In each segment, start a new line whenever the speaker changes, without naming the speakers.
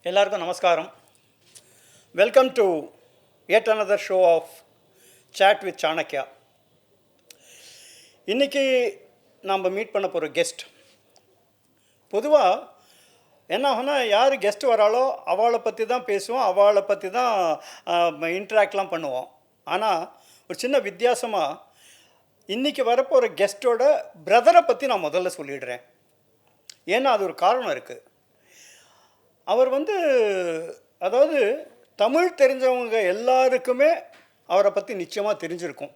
எல்லாருக்கும் நமஸ்காரம். Welcome to yet another show of Chat with Chanakya. இன்றைக்கி நாம் மீட் பண்ண போகிற கெஸ்ட் பொதுவாக என்ன ஆகுனா யார் கெஸ்ட் வராளோ அவளை பற்றி தான் பேசுவோம், அவளை பற்றி தான் இன்ட்ராக்ட்லாம் பண்ணுவோம். ஆனால் ஒரு சின்ன வித்தியாசமாக இன்றைக்கி வரப்போகிற கெஸ்ட்டோட பிரதரை பற்றி நான் முதல்ல சொல்லிடுறேன். ஏன்னா அது ஒரு காரணம் இருக்குது. அவர் அதாவது தமிழ் தெரிஞ்சவங்க எல்லாருக்குமே அவரை பற்றி நிச்சயமாக தெரிஞ்சிருக்கும்.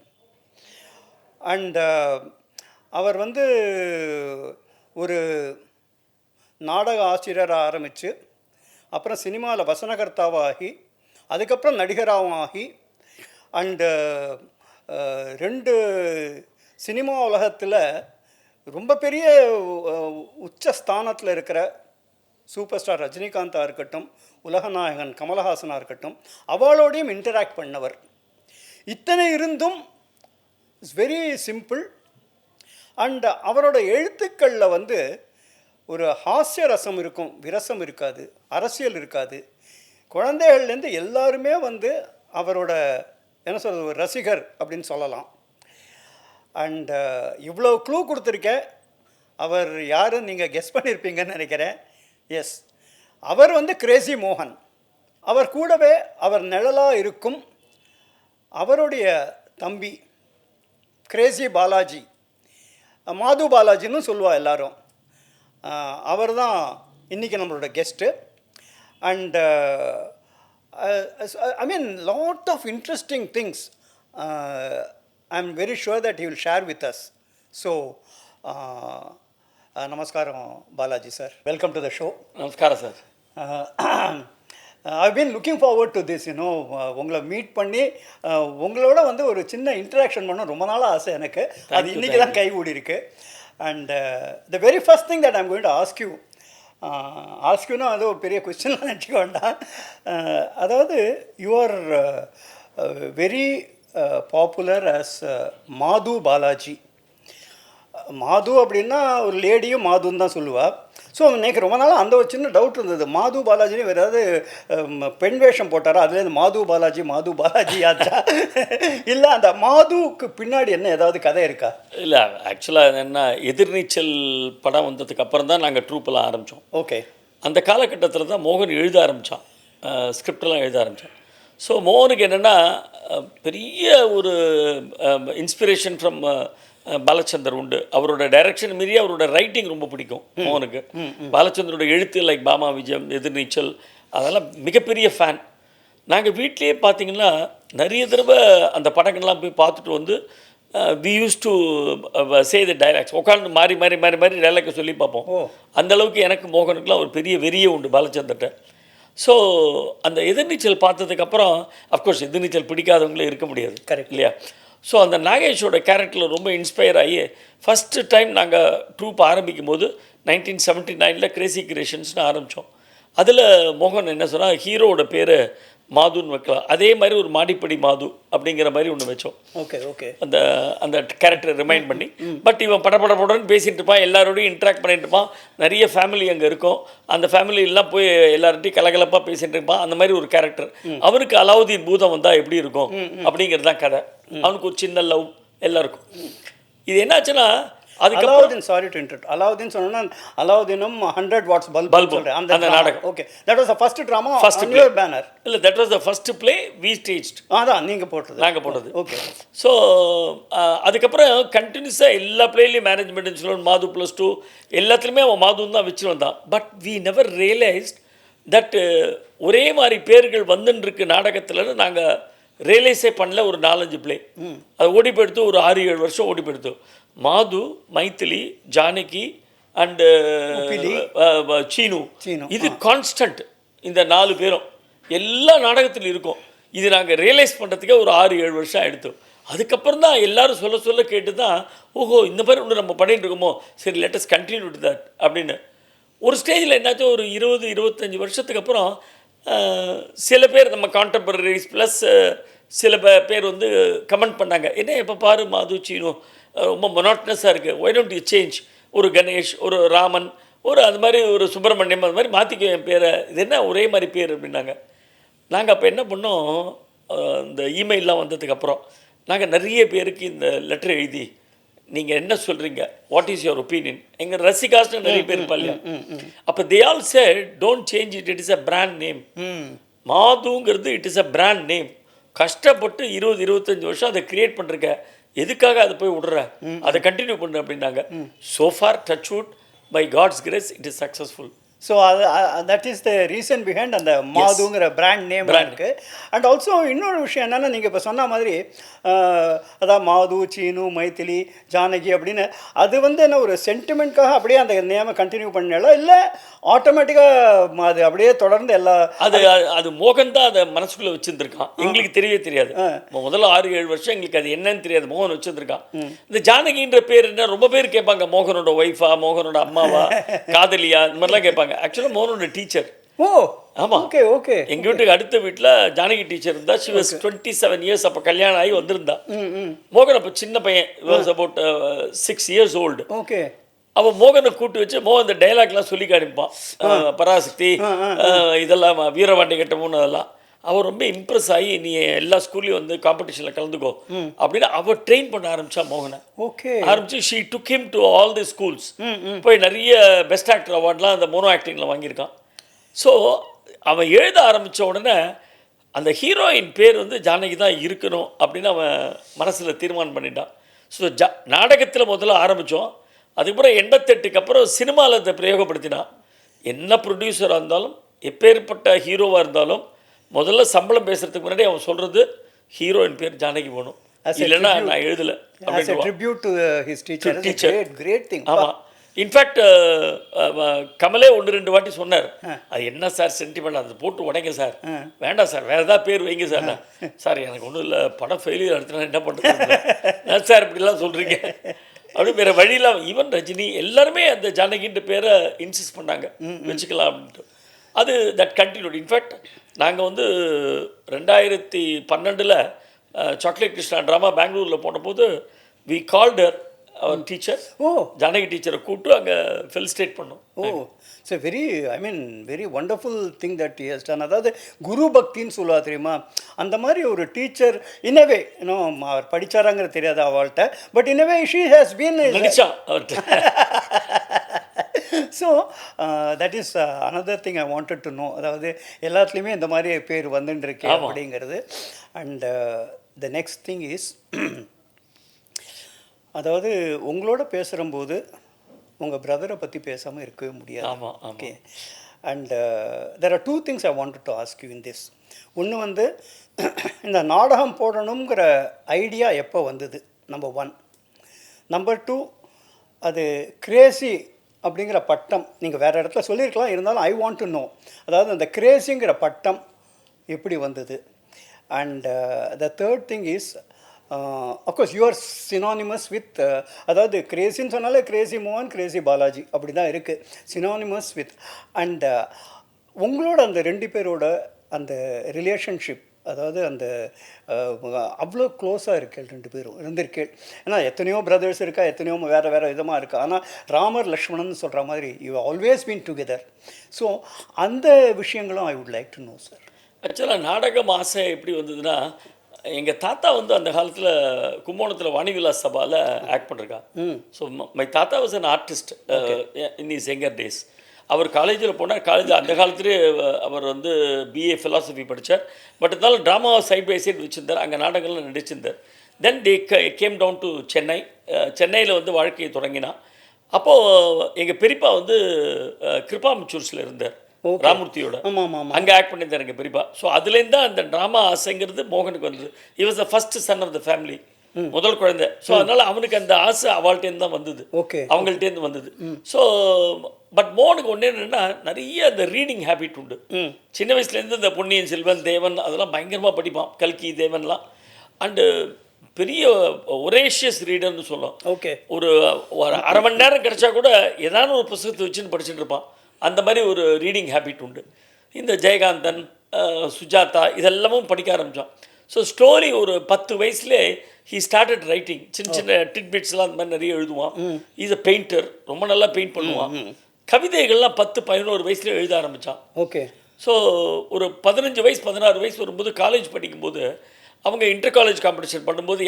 அண்ட் அவர் ஒரு நாடக ஆசிரியராக ஆரம்பித்து அப்புறம் சினிமாவில் வசனகர்த்தாவாகி அதுக்கப்புறம் நடிகராகவும் ஆகி அண்டு 2 சினிமா உலகத்தில் ரொம்ப பெரிய உச்சஸ்தானத்தில் இருக்கிற சூப்பர் ஸ்டார் ரஜினிகாந்தாக இருக்கட்டும், உலகநாயகன் கமலஹாசனாக இருக்கட்டும், அவளோடையும் இன்டராக்ட் பண்ணவர். இத்தனை இருந்தும் இட்ஸ் வெரி சிம்பிள். அண்ட் அவரோட எழுத்துக்களில் ஒரு ஹாஸ்ய ரசம் இருக்கும், விரசம் இருக்காது, அரசியல் இருக்காது. குழந்தைகள்லேருந்து எல்லாருமே அவரோட என்ன சொல்கிறது ஒரு ரசிகர் அப்படின்னு சொல்லலாம். அண்ட் இவ்வளோ க்ளூ கொடுத்துருக்கேன். அவர் யாருன்னு நீங்கள் கெஸ் பண்ணியிருப்பீங்கன்னு நினைக்கிறேன். எஸ், அவர் கிரேசி மோகன். அவர் கூடவே அவர் நிழலாக இருக்கும் அவருடைய தம்பி கிரேசி பாலாஜி, மாது பாலாஜின்னு சொல்லுவா எல்லாரும். அவர் தான் இன்றைக்கி நம்மளோட guest. And I mean lot of interesting things I'm very sure that he will share with us. So Namaskaram Balaji sir, welcome to the show.
Namaskara sir.
I've been looking forward to this, உங்களை meet பண்ணி உங்களோட ஒரு சின்ன interaction பண்ண ரொம்ப நாளாக ஆசை எனக்கு. அது இன்றைக்கி தான் கைகூடி இருக்கு. And the very first thing that I'm going to ask யூனா அது ஒரு பெரிய கொஸ்டின்லாம் நினச்சிக்க வேண்டாம். அதாவது you are very popular as மாது பாலாஜி. மாது அப்படின்னா ஒரு லேடியும் மாதுன்னு தான் சொல்லுவாள். ஸோ எனக்கு ரொம்ப நாளாக அந்த ஒரு சின்ன டவுட் இருந்தது, மாது பாலாஜின்னு வேறு ஏதாவது பெண் வேஷம் போட்டாரா, அதுலேருந்து மாது பாலாஜி ஆச்சா, இல்லை அந்த மாதுவுக்கு பின்னாடி என்ன ஏதாவது கதை இருக்கா?
இல்லை, ஆக்சுவலாக என்ன எதிர்நீச்சல் படம் வந்ததுக்கு அப்புறம் தான் நாங்கள் ட்ரூப்பெல்லாம் ஆரம்பித்தோம்.
ஓகே. அந்த
காலகட்டத்தில் தான் மோகன் எழுத ஆரம்பித்தான், ஸ்கிரிப்டெல்லாம் எழுத ஆரம்பித்தான். ஸோ மோகனுக்கு என்னென்னா பெரிய ஒரு இன்ஸ்பிரேஷன் ஃப்ரம் பாலச்சந்தர் உண்டு. அவரோட டைரக்ஷன் மீறி அவரோட ரைட்டிங் ரொம்ப பிடிக்கும் மோகனுக்கு. பாலச்சந்தரோட எழுத்து லைக் பாமா விஜயம், எதிர்நீச்சல், அதெல்லாம் மிகப்பெரிய ஃபேன். நாங்கள் வீட்லேயே பார்த்தீங்கன்னா நிறைய தடவை அந்த படங்கள்லாம் போய் பார்த்துட்டு we use to say the dialogues, உட்காந்து மாறி டைலாக்கை சொல்லி பார்ப்போம். அந்தளவுக்கு எனக்கு மோகனுக்குலாம் ஒரு பெரிய வெறியே உண்டு பாலச்சந்தர்கிட்ட. ஸோ அந்த எதிர்நீச்சல் பார்த்ததுக்கப்புறம் அஃப்கோர்ஸ் எதிர்நீச்சல் பிடிக்காதவங்களே இருக்க முடியாது, கரெக்ட் இல்லையா? ஸோ அந்த நாகேஷோட கேரக்டரில் ரொம்ப இன்ஸ்பயர் ஆகி ஃபஸ்ட்டு டைம் நாங்கள் ட்ரூப் ஆரம்பிக்கும் போது 1979 கிரேசி கிரியேஷன்ஸ்னு ஆரம்பித்தோம். அதில் மோகன் என்ன சொன்னால், ஹீரோவோட பேர் மாதுன்னு வைக்கலாம், அதே மாதிரி ஒரு மாடிப்படி மாது அப்படிங்கிற மாதிரி ஒன்று வச்சோம்.
ஓகே.
அந்த அந்த கேரக்டரை ரிமைண்ட் பண்ணி. பட் இவன் படப்படன்னு பேசிகிட்டு இருப்பான், எல்லாரோடையும் இன்ட்ராக்ட் பண்ணிட்டு இருப்பான். நிறைய ஃபேமிலி அங்கே இருக்கும், அந்த ஃபேமிலியெல்லாம் போய் எல்லார்ட்டையும் கலகலப்பாக பேசிகிட்டு இருப்பான். அந்த மாதிரி ஒரு கேரக்டர். அவனுக்கு அலாவுதீன் பூதம் வந்தால் எப்படி இருக்கும் அப்படிங்கிறது தான் கதை. அவனுக்கு ஒரு சின்ன லவ் எல்லாருக்கும். இது என்னாச்சுன்னா,
அதுக்கப்புறம் சாரி டு இன்டரப்ட், அலாவுதீன் சொன்னா அலாவுதீனும் 100 வாட்ஸ் பல்ப் அந்த நாடகம். Okay, that was the first drama on your banner.
இல்ல, that was the first play we staged.
அதான் நாங்க போட்டது.
ஓகே. ஸோ அதுக்கப்புறம் கண்டினியூஸாக எல்லா பிளேலையும் மேனேஜ்மெண்ட் சொல்லணும், மாது +2 எல்லாத்துலேயுமே அவன் மாதுன்னு தான் வச்சுட்டு வந்தான். But we never realised that ஒரே மாதிரி பேர்கள் வந்துருக்கு நாடகத்தில். நாங்கள் ரியலைஸே பண்ணல. ஒரு 4-5 பிளே அது ஓடி போயிடுத்து, ஒரு 6-7 வருஷம் ஓடி போயிடுத்து. மாது, மைத்திலி, ஜானகி அண்டு சீனு, இது கான்ஸ்டன்ட். இந்த 4 பேரும் எல்லா நாடகத்திலும் இருக்கும். இது நாங்கள் ரியலைஸ் பண்ணுறதுக்கே ஒரு 6-7 வருஷம் எடுத்தோம். அதுக்கப்புறம் தான் எல்லோரும் சொல்ல கேட்டு தான், ஓஹோ இந்த மாதிரி ஒன்று நம்ம பண்ணிட்டு இருக்கோமோ, சரி லெட்டஸ் கண்டினியூ டு தட் அப்படின்னு. ஒரு ஸ்டேஜில் என்னாச்சும் ஒரு 20-25 வருஷத்துக்கு அப்புறம் சில பேர் நம்ம கான்டெம்பரரிஸ் ப்ளஸ் சில பேர் கமெண்ட் பண்ணாங்க, என்ன எப்போ பாரு மாது சீனு ரொம்ப மொனாட்டனஸாக இருக்குது, ஒய் டோன்ட் யூ சேஞ்ச், ஒரு கணேஷ், ஒரு ராமன், ஒரு அது மாதிரி ஒரு சுப்பிரமணியம் அது மாதிரி மாற்றிக்கோ என் பேரை, இது என்ன ஒரே மாதிரி பேர் அப்படின்னாங்க. நாங்கள் அப்போ என்ன பண்ணோம், இந்த இமெயிலெலாம் வந்ததுக்கப்புறம் நாங்கள் நிறைய பேருக்கு இந்த லெட்டர் எழுதி நீங்கள் என்ன சொல்கிறீங்க, வாட் இஸ் யுவர் ஒப்பீனியன், எங்கள் ரசிகாஸ்ட்டு நிறைய பேர் இருப்பா இல்லையா. அப்போ they all said don't change it, it is a brand name. மாதுங்கிறது it is a brand name. கஷ்டப்பட்டு 20-25 வருஷம் அதை கிரியேட் பண்ணுறக்க, எதுக்காக அதை போய் விடுற, அதை கண்டினியூ பண்ணுற அப்படின்னாங்க. So far touch wood, by God's grace it is successful.
So that is the reason behind அந்த மாதுங்கிற பிராண்ட் நேம் இருக்குது. அண்ட் ஆல்சோ இன்னொரு விஷயம் என்னென்னா, நீங்கள் இப்போ சொன்ன மாதிரி அதான் மாது, சீனு, மைத்திலி, ஜானகி அப்படின்னு அது வந்து என்ன ஒரு சென்டிமெண்ட்காக அப்படியே அந்த நேமை கண்டினியூ பண்ணல, இல்லை ஆட்டோமேட்டிக்காக அது அப்படியே தொடர்ந்து எல்லா
அது மோகன் தான் அதை மனசுக்குள்ளே வச்சுருந்துருக்கான். எங்களுக்கு தெரியவே தெரியாது. முதல்ல 6-7 வருஷம் எங்களுக்கு அது என்னன்னு தெரியாது. மோகன் வச்சுருந்துருக்கான். இந்த ஜானகின்ற பேர் என்ன ரொம்ப பேர் கேட்பாங்க, மோகனோட ஒய்ஃபா, மோகனோட அம்மாவா, காதலியா, இந்த மாதிரிலாம் கேட்பாங்க. ஆக்சுவலாக மோகனோட டீச்சர்.
ஓ
ஆமாம்,
ஓகே ஓகே.
எங்கள் வீட்டுக்கு அடுத்த வீட்டில் ஜானகி டீச்சர் இருந்தா. She was 27 years. அப்போ கல்யாணம் ஆகி வந்திருந்தா. மோகன் அப்போ சின்ன பையன், was about 6 years old.
Okay.
அவன் மோகனை கூட்டு வச்சு மோகன் இந்த டைலாக்லாம் சொல்லி காணிப்பான். பராசக்தி இதெல்லாம், வீரவாண்டி கட்டமுன்னு அதெல்லாம். அவர் ரொம்ப இம்ப்ரெஸ் ஆகி நீ எல்லா ஸ்கூல்லையும் வந்து காம்படிஷனில் கலந்துக்கோ அப்படின்னு அவர் ட்ரெயின் பண்ண ஆரம்பித்தா மோகனை.
ஓகே.
ஆரம்பிச்சு she took him to all the schools. போய் நிறைய பெஸ்ட் ஆக்டர் அவார்ட்லாம் அந்த மோனோ ஆக்டிங்கில் வாங்கியிருக்கான். ஸோ அவன் எழுத ஆரம்பித்த உடனே அந்த ஹீரோயின் பேர் வந்து ஜானகி தான் இருக்கணும் அப்படின்னு அவன் மனசில் தீர்மானம் பண்ணிட்டான். ஸோ நாடகத்தில் முதல்ல ஆரம்பித்தோம். அதுக்கப்புறம் 88க்கு அப்புறம் சினிமாவில் அதை பிரயோகப்படுத்தினான். என்ன ப்ரொடியூசராக இருந்தாலும், எப்பேற்பட்ட ஹீரோவாக இருந்தாலும், முதல்ல சம்பளம் பேசுகிறதுக்கு முன்னாடி அவன் சொல்கிறது ஹீரோயின் பேர் ஜானகி போகணும், இல்லைன்னா நான் எழுதலை. ஆமாம். இன்ஃபேக்ட் கமலே 1-2 வாட்டி சொன்னார், அது என்ன சார் சென்டிமெண்ட், அது போட்டு உடைங்க சார், வேண்டாம் சார், வேறு ஏதாவது பேர் வைங்க சார். சார் எனக்கு ஒன்றும் இல்லை, படம் ஃபெயிலியர் எடுத்துனா என்ன பண்ணுறது, நான் சார் இப்படிலாம் சொல்கிறீங்க அப்படி வேறு வழியில். ஈவன் ரஜினி எல்லாருமே அந்த ஜானகின்ற பேரை இன்சிஸ்ட் பண்ணாங்க, வச்சுக்கலாம் அப்படின்ட்டு. அது தட் கண்டினியூட். இன்ஃபேக்ட் நாங்கள் வந்து 2012 சாக்லேட் கிருஷ்ணா ட்ராமா பெங்களூரில் போனபோது வி கால்டர் அவர் டீச்சர். ஜானகி டீச்சரை கூப்பிட்டு அங்கே ஃபெலிசிட்டேட் பண்ணோம்.
So very wonderful thing that he has done. அதாவது குரு பக்தின்னு சொல்லுவா தெரியுமா, அந்த மாதிரி ஒரு டீச்சர் இன்னவே இன்னும் அவர் படித்தாராங்கிறது தெரியாது அவள்கிட்ட, பட் இன்னவே ஷீ ஹேஸ் பீன்
நடிச்சா அவர்கிட்ட.
So that is another thing I wanted to know. அதாவது எல்லாத்துலேயுமே இந்த மாதிரி பேர் வந்துட்டுருக்கேன் அப்படிங்கிறது. And the next thing is, அதாவது உங்களோட பேசுகிறம்போது உங்கள் பிரதரை பற்றி பேசாமல் இருக்கவே முடியாது.
ஆமாம்.
Okay. And there are 2 things I wanted to ask you in this. ஒன்று வந்து இந்த நாடகம் போடணுங்கிற ஐடியா எப்போ வந்தது, நம்பர் 1. நம்பர் 2, அது கிரேசி அப்படிங்கிற பட்டம் நீங்கள் வேறு இடத்துல சொல்லியிருக்கலாம், இருந்தாலும் ஐ வாண்ட் டு நோ, அதாவது அந்த கிரேசிங்கிற பட்டம் எப்படி வந்தது. And the third thing is, of course you are synonymous with, அதாவது கிரேசின்னு சொன்னாலே கிரேசி மோகன், கிரேசி பாலாஜி அப்படி தான் இருக்குது, சினானிமஸ் வித். அண்ட் உங்களோட அந்த 2 பேரோட அந்த ரிலேஷன்ஷிப், அதாவது அந்த அவ்வளோ க்ளோஸாக இருக்கேள் 2 பேரும் இருந்திருக்கேள். ஏன்னா எத்தனையோ பிரதர்ஸ் இருக்கா, எத்தனையோ வேறு வேறு விதமாக இருக்கா, ஆனால் ராமர் லக்ஷ்மணன் சொல்கிற மாதிரி you always been together. So அந்த விஷயங்களும் I would like to know sir.
ஆக்சுவலாக நாடகம் ஆசை எப்படி வந்ததுன்னா, எங்கள் தாத்தா வந்து அந்த காலத்தில் கும்போணத்தில் வாணிவிலாஸ் சபாவில் ஆக்ட் பண்ணிருக்கா. ஸோ மை தாத்தா was an artist in his younger days. அவர் காலேஜில் போனார். காலேஜில் அந்த காலத்துலேயே அவர் வந்து பிஏ ஃபிலாசபி படித்தார். பட் இருந்தாலும் ட்ராமாவை சைட் பை சைட் வச்சுருந்தார், அங்கே நாடகங்கள்லாம் நடிச்சிருந்தார். Then they came down to Chennai. சென்னையில் வந்து வாழ்க்கையை தொடங்கினான். அப்போது எங்கள் பெரியப்பா வந்து கிருபாமிச்சூர்ஸில் இருந்தார், ராமூர்த்தியோட. அங்கே ஆக்ட் பண்ணியிருந்தார் எங்கள் பெரியப்பா. ஸோ அதுலேருந்து தான் அந்த ட்ராமா ஆசைங்கிறது மோகனுக்கு வந்தது. He was the first son of the family, முதல் குழந்தை. ஸோ அதனால் அவனுக்கு அந்த ஆசை அவள்கிட்டேருந்து தான் வந்தது, அவங்கள்ட்டேருந்து வந்தது. ஸோ பட் மோகனுக்கு ஒன்று என்னென்னா, நிறைய அந்த ரீடிங் ஹேபிட் உண்டு. சின்ன வயசுலேருந்து இந்த பொன்னியின் செல்வன், தேவன் அதெல்லாம் பயங்கரமாக படிப்பான், கல்கி, தேவன்லாம். அண்டு பெரிய ஒரேஷியஸ் ரீடர்னு சொல்லும். ஒரு அரை மணி நேரம் கிடச்சா கூட ஏதாவது ஒரு புத்தகத்தை வச்சுன்னு படிச்சுட்டு இருப்பான். அந்த மாதிரி ஒரு ரீடிங் ஹேபிட் உண்டு. இந்த ஜெயகாந்தன், சுஜாதா இதெல்லாமும் படிக்க ஆரம்பித்தான். ஸோ ஸ்டோரி ஒரு 10 வயசுலேயே ஹீ ஸ்டார்டட் ரைட்டிங். சின்ன சின்ன டிட்பிட்ஸ்லாம் அந்த மாதிரி நிறைய எழுதுவான். இஸ் அ பெயிண்டர், ரொம்ப நல்லா பெயிண்ட் பண்ணுவான். கவிதைகள்லாம் 10-11 வயசுல எழுத ஆரம்பித்தான்.
ஓகே.
ஸோ ஒரு 15 வயசு 16 வயசு வரும்போது காலேஜ் படிக்கும்போது அவங்க இன்டர் காலேஜ் காம்படிஷன் பண்ணும்போது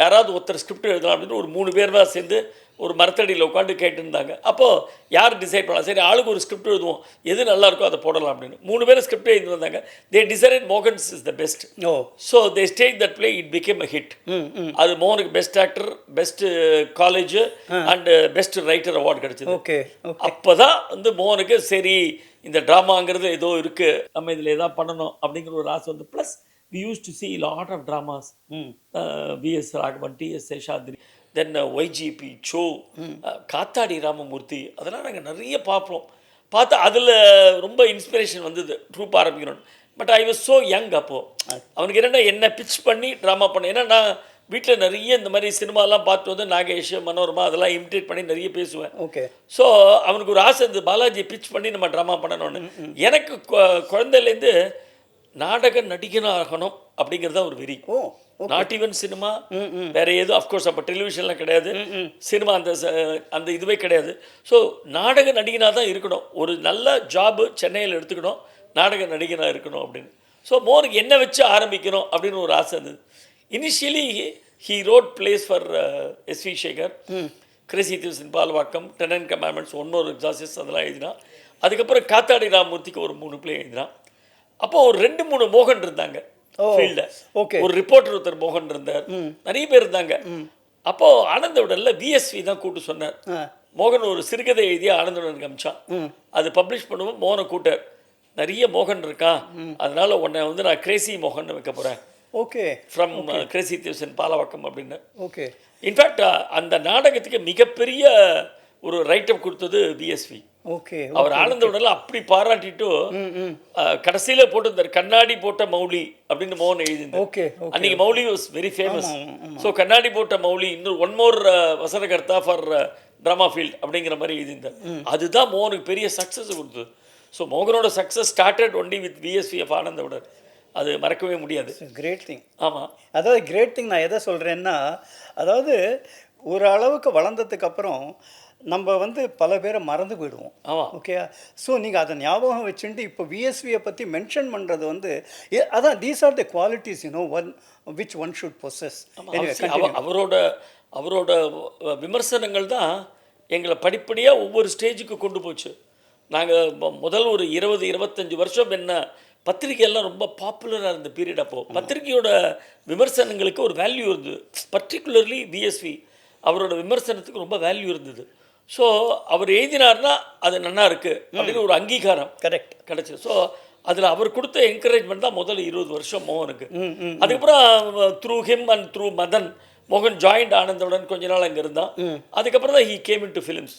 யாராவது ஒருத்தர் ஸ்கிரிப்ட் எழுதலாம் அப்படின்னு ஒரு 3 பேர் சேர்ந்து ஒரு மரத்தடியில் உட்காந்து கேட்டுருந்தாங்க. அப்போது யார் டிசைட் பண்ணலாம், சரி ஆளுக்கு ஒரு ஸ்கிரிப்ட் எழுதுவோம், எது நல்லா இருக்கோ அதை போடலாம் அப்படின்னு 3 பேர் ஸ்கிரிப்ட் எழுதி வந்தாங்க. They decided Mohan's is the best.
Oh.
So they stage that play, it became a hit. அது மோகனுக்கு best actor, best college and best writer award கிடச்சிது.
ஓகே.
அப்போ தான் வந்து மோகனுக்கு சரி இந்த ட்ராமாங்கிறது ஏதோ இருக்குது, நம்ம இதில் எதாவது பண்ணணும் அப்படிங்கிற ஒரு ஆசை வந்து. Plus we used to see a lot of dramas. V.S. Raghavan, T.S. Seshadri, then YGP, Cho, காத்தாடி ராமமூர்த்தி, அதெல்லாம் நாங்கள் நிறைய பார்த்தா அதில் ரொம்ப இன்ஸ்பிரேஷன் வந்தது ட்ரூப் ஆரம்பிக்கணும். But I was so young. அப்போது அவனுக்கு என்னென்னா என்ன பிச் பண்ணி ட்ராமா பண்ண, ஏன்னா நான் வீட்டில் நிறைய இந்த மாதிரி சினிமாலாம் பார்த்து வந்து நாகேஷ், மனோரமா அதெல்லாம் இமிட்டேட் பண்ணி நிறைய பேசுவேன்.
ஓகே.
ஸோ அவனுக்கு ஒரு ஆசை இந்த பாலாஜி பிச் பண்ணி நம்ம ட்ராமா பண்ணணும்னு. எனக்கு குழந்தையிலேருந்து நாடக நடிகனாகணும் அப்படிங்கிறதா ஒரு வெறி. நாட் ஈவன் சினிமா, வேற ஏதோ அஃப்கோர்ஸ் அப்போ டெலிவிஷன்லாம் கிடையாது, சினிமா அந்த இதுவே கிடையாது. ஸோ நாடக நடிகனாக தான் இருக்கணும், ஒரு நல்ல ஜாபு சென்னையில் எடுத்துக்கணும், நாடக நடிகனாக இருக்கணும் அப்படின்னு. ஸோ மோனுக்கு என்ன வச்சு ஆரம்பிக்கணும் அப்படின்னு ஒரு ஆசை இருந்தது. Initially he wrote plays for S.V. Sekhar, crazy thieves in Palavakkam, 10 Commandments, ஒன்னொரு எக்ஸாசிஸ் அதெல்லாம் எழுதினான். அதுக்கப்புறம் காத்தாடி ராமமூர்த்திக்கு ஒரு 3 பிளே எழுதினான். அப்போது ஒரு 2-3 மோகன் இருந்தாங்க ஃபீல்டில். ஓகே. ஒரு ரிப்போர்ட்டர் ஒருத்தர் மோகன் இருந்தார், நிறைய பேர் இருந்தாங்க. அப்போது ஆனந்தவுடனில் VSV தான் கூப்பிட்டு சொன்னார். மோகன் ஒரு சிறுகதை எழுதிய ஆனந்தவுடன் காமிச்சான், அது பப்ளிஷ் பண்ணுவோம். மோகனை கூட்டார், நிறைய மோகன் இருக்கான், அதனால உன்னை வந்து நான் கிரேசி மோகன் வைக்க போகிறேன்.
Okay.
From Crazy thieves in Palavakkam அப்படின்னு.
ஓகே.
இன்ஃபேக்ட் அந்த நாடகத்துக்கு மிகப்பெரிய ஒரு ரைட்டப் கொடுத்தது VSV.
ஓகே.
அவர் ஆனந்தவுடனில் அப்படி பாராட்டிட்டு கடைசியில் போட்டிருந்தார், கண்ணாடி போட்ட மௌலி அப்படின்னு மோகன் எழுதியிருந்தார்.
ஓகே.
அன்னைக்கு Mouli was very famous. So கண்ணாடி போட்ட மௌலி, இன்னும் ஒன் மோர் வசனகர்த்தா ஃபார் ட்ராமா ஃபீல்ட் அப்படிங்கிற மாதிரி எழுதியிருந்தார். அதுதான் மோகனுக்கு பெரிய சக்ஸஸ் கொடுத்தது. ஸோ மோகனோட success started only with VSV of ஆனந்தவுடன். அது மறக்கவே முடியாது.
Great thing.
ஆமாம்,
அதாவது கிரேட் திங். நான் எதை சொல்கிறேன்னா, அதாவது ஒரு அளவுக்கு வளர்ந்ததுக்கு அப்புறம் நம்ம வந்து பல பேரை மறந்து போயிடுவோம். ஓகே. ஸோ நீங்கள் அதை ஞாபகம் வச்சுட்டு இப்போ VSVயை பற்றி மென்ஷன் பண்ணுறது வந்து அதான் these are the qualities which one should possess.
அவரோட விமர்சனங்கள் தான் எங்களை படிப்படியாக ஒவ்வொரு ஸ்டேஜுக்கு கொண்டு போச்சு. நாங்கள் முதல் ஒரு 20-25 வருஷம் என்ன பத்திரிகையெல்லாம் ரொம்ப பாப்புலராக இருந்த பீரியட். அப்போது பத்திரிகையோட விமர்சனங்களுக்கு ஒரு வேல்யூ இருந்தது. பர்டிகுலர்லி VSV அவரோட விமர்சனத்துக்கு ரொம்ப வேல்யூ இருந்தது. ஸோ அவர் எழுதினார்னா அது நல்லா இருக்குது அப்படின்னு ஒரு அங்கீகாரம் கரெக்ட் கிடச்சி. ஸோ அதில் அவர் கொடுத்த என்கரேஜ்மெண்ட் தான் முதல் 20 வருஷம் மோகனுக்கு. அதுக்கப்புறம் through him and through Madan, மோகன் ஜாயிண்ட் ஆனந்தவுடன் கொஞ்ச நாள் அங்கே இருந்தான். அதுக்கப்புறம் தான் he came into films.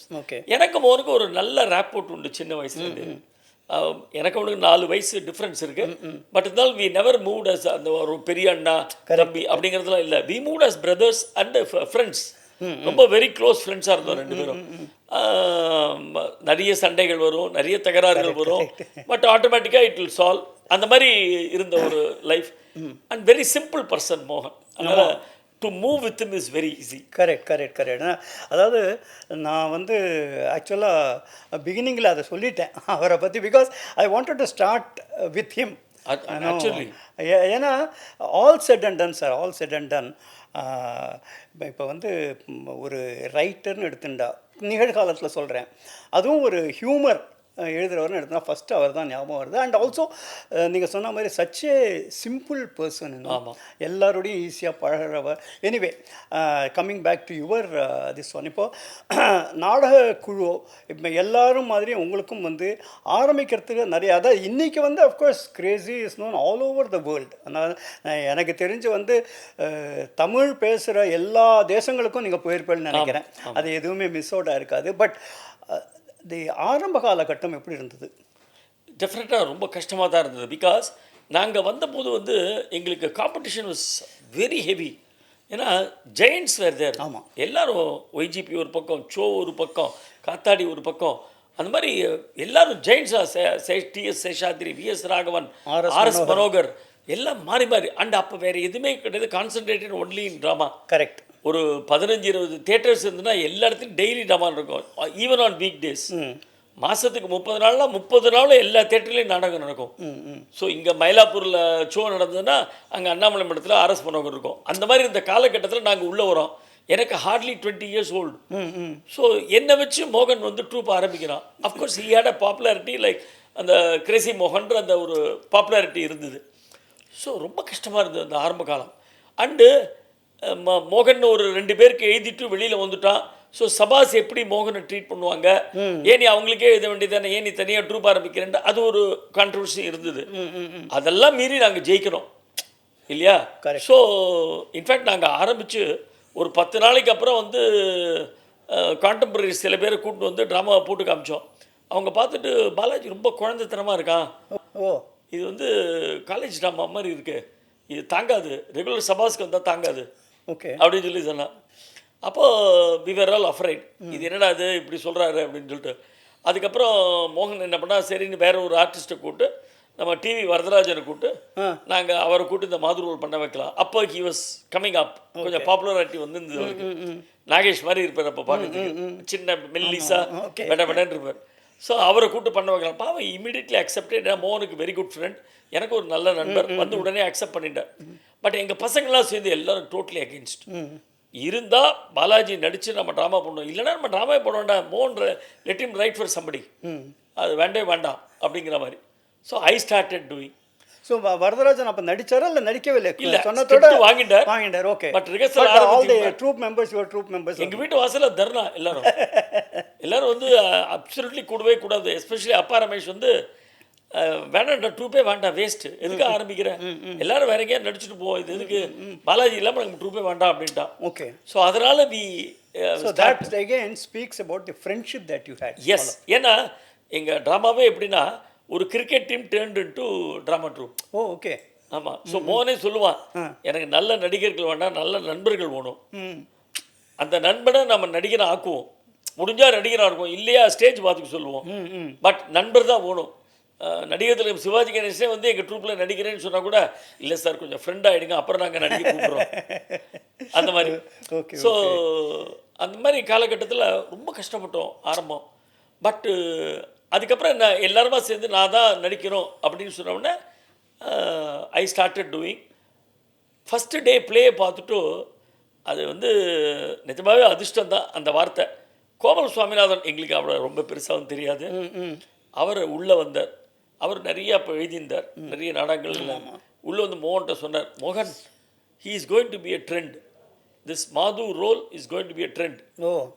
எனக்கு மோகனுக்கு ஒரு நல்ல ரேப்போர்ட் உண்டு சின்ன வயசுலேருந்து. எனக்கு அவனுக்கு 4 வயசு டிஃப்ரென்ஸ் இருக்குது. பட் இருந்தாலும் வி நெவர் மூவ்ட் அஸ் அந்த ஒரு பெரிய அண்ணா தம்பி அப்படிங்கிறதுலாம் இல்லை. We moved as brothers and friends. ரொம்ப வெரி க்ளோஸ் ஃப்ரெண்ட்ஸாக இருந்தோம் 2 பேரும். நிறைய சண்டைகள் வரும், நிறைய தகராறுகள் வரும், பட் ஆட்டோமேட்டிக்காக இட் வில் சால்வ். அந்த மாதிரி இருந்த ஒரு life. And very simple person மோகன். அதனால் to move with him is very easy.
Correct. அதாவது நான் வந்து ஆக்சுவலாக பிகினிங்கில் அதை சொல்லிட்டேன் அவரை பற்றி, because I wanted to start with him. ஏன்னா all set and done sir, all set and done. இப்போ வந்து ஒரு ரைட்டர்னு எடுத்துட்டா நிகழ்காலத்தில் சொல்கிறேன், அதுவும் ஒரு ஹியூமர் எழுதுகிறவர்னு எடுத்தா ஃபஸ்ட்டு அவர் தான் ஞாபகம் வருது. அண்ட் ஆல்சோ நீங்கள் சொன்ன மாதிரி சச் ஏ சிம்பிள் பர்சன், எல்லாரோடையும் ஈஸியாக பழகிறவர். Anyway coming back to your this one, இப்போது நாடக குழு இப்போ எல்லாரும் மாதிரி உங்களுக்கும் வந்து ஆரம்பிக்கிறதுக்கு நிறைய, அதாவது இன்றைக்கி வந்து of course Crazy is known all over the world. அதனால் எனக்கு தெரிஞ்சு வந்து தமிழ் பேசுகிற எல்லா தேசங்களுக்கும் நீங்கள் போயிருப்பேன்னு நினைக்கிறேன். அது எதுவுமே மிஸ் அவுட்டாக இருக்காது. பட் தி ஆரம்ப காலகட்டம் எப்படி இருந்தது?
டெஃபினட்டாக ரொம்ப கஷ்டமாக தான் இருந்தது. பிகாஸ் நாங்கள் வந்தபோது வந்து எங்களுக்கு காம்படிஷன் வாஸ் வெரி ஹெவி. ஏன்னா ஜெயின்ட்ஸ் வேறு தேர்.
ஆமாம்,
எல்லோரும் YGP ஒரு பக்கம், சோ ஒரு பக்கம், காத்தாடி ஒரு பக்கம், அந்த மாதிரி எல்லோரும் ஜெயின்ஸாக TS Seshadri, VS Raghavan, RS Manohar எல்லாம் மாறி மாறி. அண்ட் அப்போ வேறு எதுவுமே கிடையாது, concentrated only in drama.
Correct.
ஒரு 15-20 தியேட்டர்ஸ் இருந்துன்னா எல்லா இடத்துலையும் டெய்லி ட்ராமா இருக்கும். Even on week days. மாதத்துக்கு 30 நாள்னா 30 நாளும் எல்லா தேட்டர்லேயும் நாடகம் நடக்கும். ஸோ இங்கே மயிலாப்பூரில் ஷோ நடந்ததுன்னா அங்கே அண்ணாமலை மடத்தில் அரசு பண்ணவங்க இருக்கும். அந்த மாதிரி இந்த காலகட்டத்தில் நாங்கள் உள்ளே வரோம். எனக்கு ஹார்ட்லி 20 இயர்ஸ் ஓல்டு. ஸோ என்னை வச்சு மோகன் வந்து ட்ரூப் ஆரம்பிக்கிறான். Of course he had a popularity like அந்த கிரேசி மோகன்ற அந்த ஒரு பாப்புலாரிட்டி இருந்தது. ஸோ ரொம்ப கஷ்டமாக இருந்தது அந்த ஆரம்ப காலம். அண்டு மோகன் ஒரு 2 பேருக்கு எழுதிட்டு வெளியில் வந்துட்டான். ஸோ சபாஸ் எப்படி மோகனை ட்ரீட் பண்ணுவாங்க, ஏன் நீ அவங்களுக்கே எழுத வேண்டியதானே, ஏன் நீ தனியாக ட்ரூப் ஆரம்பிக்கிறேன், அது ஒரு கான்ட்ரவர்சி இருந்தது. அதெல்லாம் மீறி நாங்கள் ஜெயிக்கணும் இல்லையா? ஸோ இன்ஃபேக்ட் நாங்கள் ஆரம்பித்து ஒரு 10 நாளைக்கு அப்புறம் வந்து கான்டெம்பரரி சில பேரை கூப்பிட்டு வந்து ட்ராமாவை போட்டு காமிச்சோம். அவங்க பார்த்துட்டு பாலாஜி ரொம்ப குழந்தைத்தனமாக இருக்கான், இது வந்து காலேஜ் ட்ராமா மாதிரி இருக்கு, இது தாங்காது, ரெகுலர் சபாஸ்க்கு வந்தால் தாங்காது அப்படின்னு சொல்லி சொன்னான். அப்போது வி வேர் ஆல் அஃப்ரைட், இது என்னடா இது இப்படி சொல்கிறாரு அப்படின்னு சொல்லிட்டு. அதுக்கப்புறம் மோகன் என்ன பண்ணால் சரின்னு வேற ஒரு ஆர்டிஸ்ட்டை கூப்பிட்டு நம்ம டிவி வரதராஜனை கூப்பிட்டு நாங்கள் அவரை கூப்பிட்டு இந்த மாதிரி ரோல் பண்ண வைக்கலாம். அப்போ ஹி வாஸ் கம்மிங் அப், கொஞ்சம் பாப்புலாரிட்டி வந்துருந்தது அவருக்கு. நாகேஷ் மாதிரி இருப்பார் அப்போ பார்க்கறதுக்கு, சின்ன மெல்லிஸா வெடன்னு இருப்பார். ஸோ அவரை கூப்பிட்டு பண்ண வைக்கலாம். பாவம் இமீடியட்லி அக்செப்டட். மோகனுக்கு வெரி குட் ஃப்ரெண்ட், எனக்கு ஒரு நல்ல நண்பர், வந்து உடனே அக்செப்ட் பண்ணிட்டார். பட் எங்கள் பசங்களாம் சேர்ந்து எல்லோரும் டோட்டலி அகெயின்ஸ்ட். இருந்தால் பாலாஜி நடித்து நம்ம ட்ராமா பண்ணோம், இல்லைன்னா நம்ம ட்ராமா போட வேண்டாம், மோகன் let him write for somebody, அது வேண்டே வேண்டாம் அப்படிங்கிற மாதிரி. So I started doing.
So Varadarajan அப்போ நடிச்சாரா இல்லை நடிக்கவே இல்லை?
இல்லை,
சொன்னதோட
வாங்கிட்டார்.
Okay.
But rehearsal
troupe members
எங்கள் வீட்டு வாசலில் தர்ணா எல்லாரும் வந்து அப்சல்யூட்லி கூடவே கூடாது. எஸ்பெஷலி அப்பா ரமேஷ் வந்து வேண்டாம்டா, ட்ரூப்பே வேண்டாம், வேஸ்ட்டு, எதுக்கு ஆரம்பிக்கிறேன், எல்லாரும் வேற எங்கேயா நடிச்சுட்டு போவோம், இது எதுக்கு, பாலாஜி இல்லாமல் எனக்கு ட்ரூப்பே வேண்டாம் அப்படின்ட்டான்.
ஓகே.
ஸோ அதனால் we
that again speaks about the friendship that you had.
Yes, ஏன்னா எங்கள் ட்ராமாவே எப்படின்னா ஒரு cricket team turned into drama troupe.
Okay.
ஆமாம். ஸோ மோகனே சொல்லுவான், எனக்கு நல்ல நடிகர்கள் வேண்டாம், நல்ல நண்பர்கள் வேணும். அந்த நண்பனை நம்ம நடிகரை ஆக்குவோம், முடிஞ்சால் நடிகராக இருக்கும், இல்லையா ஸ்டேஜ் பார்த்துக்க சொல்லுவோம். பட் நண்பர் தான் வேணும். நடிகர்கள் சிவாஜி கணேசனே வந்து எங்கள் ட்ரூப்பில் நடிக்கிறேன்னு சொன்னால் கூட இல்லை சார் கொஞ்சம் ஃப்ரெண்ட் ஆகிடுங்க, அப்புறம் நாங்கள் நடிக்க கூப்பிட்றோம் அந்த மாதிரி. ஸோ அந்த மாதிரி காலகட்டத்தில் ரொம்ப கஷ்டப்பட்டோம் ஆரம்பம். பட்டு அதுக்கப்புறம் என்ன எல்லாருமா சேர்ந்து நான் தான் நடிக்கணும் அப்படின்னு சொன்னோடனே I started doing. First day ப்ளேயை பார்த்துட்டு அது வந்து நிஜமாகவே அதிர்ஷ்டம் தான் அந்த வார்த்தை. கோமல் சுவாமிநாதன் எங்களுக்கு அவரை ரொம்ப பெருசாகவும் தெரியாது, அவர் உள்ளே வந்தார். அவர் நிறைய அப்போ எழுதியிருந்தார், நிறைய நாடகங்கள். உள்ளே வந்து மோகன்கிட்ட சொன்னார், மோகன், he is going to be a trend, this Madhu role is going to be a trend.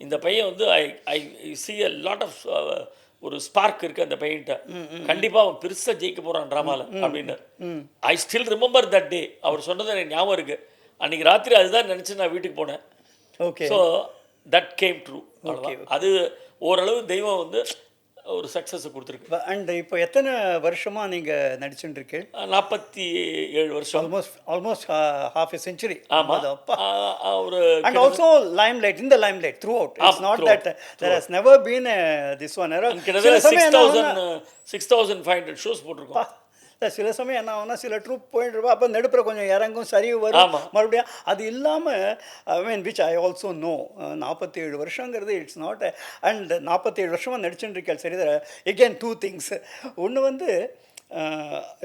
இந்த பையன் வந்து I see a lot of ஒரு ஸ்பார்க் இருக்குது அந்த பையன்கிட்ட, கண்டிப்பாக அவன் பெருசாக ஜெயிக்க போகிறான் ட்ராமாவில் அப்படின்னு. I still remember that day. அவர் சொன்னது எனக்கு ஞாபகம் இருக்குது. அன்றைக்கி ராத்திரி அதுதான் நினச்சி நான் வீட்டுக்கு போனேன்.
Okay.
So that game true. அது ஓரளவு தெய்வம் வந்து ஒரு சக்ஸஸை கொடுத்துருக்கு.
அண்ட் இப்போ எத்தனை வருஷமாக நீங்கள் நடிச்சுட்டு இருக்கீங்க?
47 வருஷம்.
Almost half a century.
ஆமாம். ஒரு
and also limelight, in the limelight throughout. It's not that there has never been this one error.
கிட்டத்தட்ட 6,500 ஷோஸ் போட்டிருக்கோம்.
சில சமயம் என்ன ஆகுனா சில ட்ரூப் போயிட்டு இருப்பா, அப்போ நடுப்புற கொஞ்சம் இறங்கும், சரிவு வரும், மறுபடியும் அது இல்லாமல் I mean which I also know. 47 வருஷங்கிறது இட்ஸ் நாட். அண்ட் 47 வருஷமாக நடிச்சுட்டு இருக்கேன். சரி, எகெயின் 2 things. ஒன்று வந்து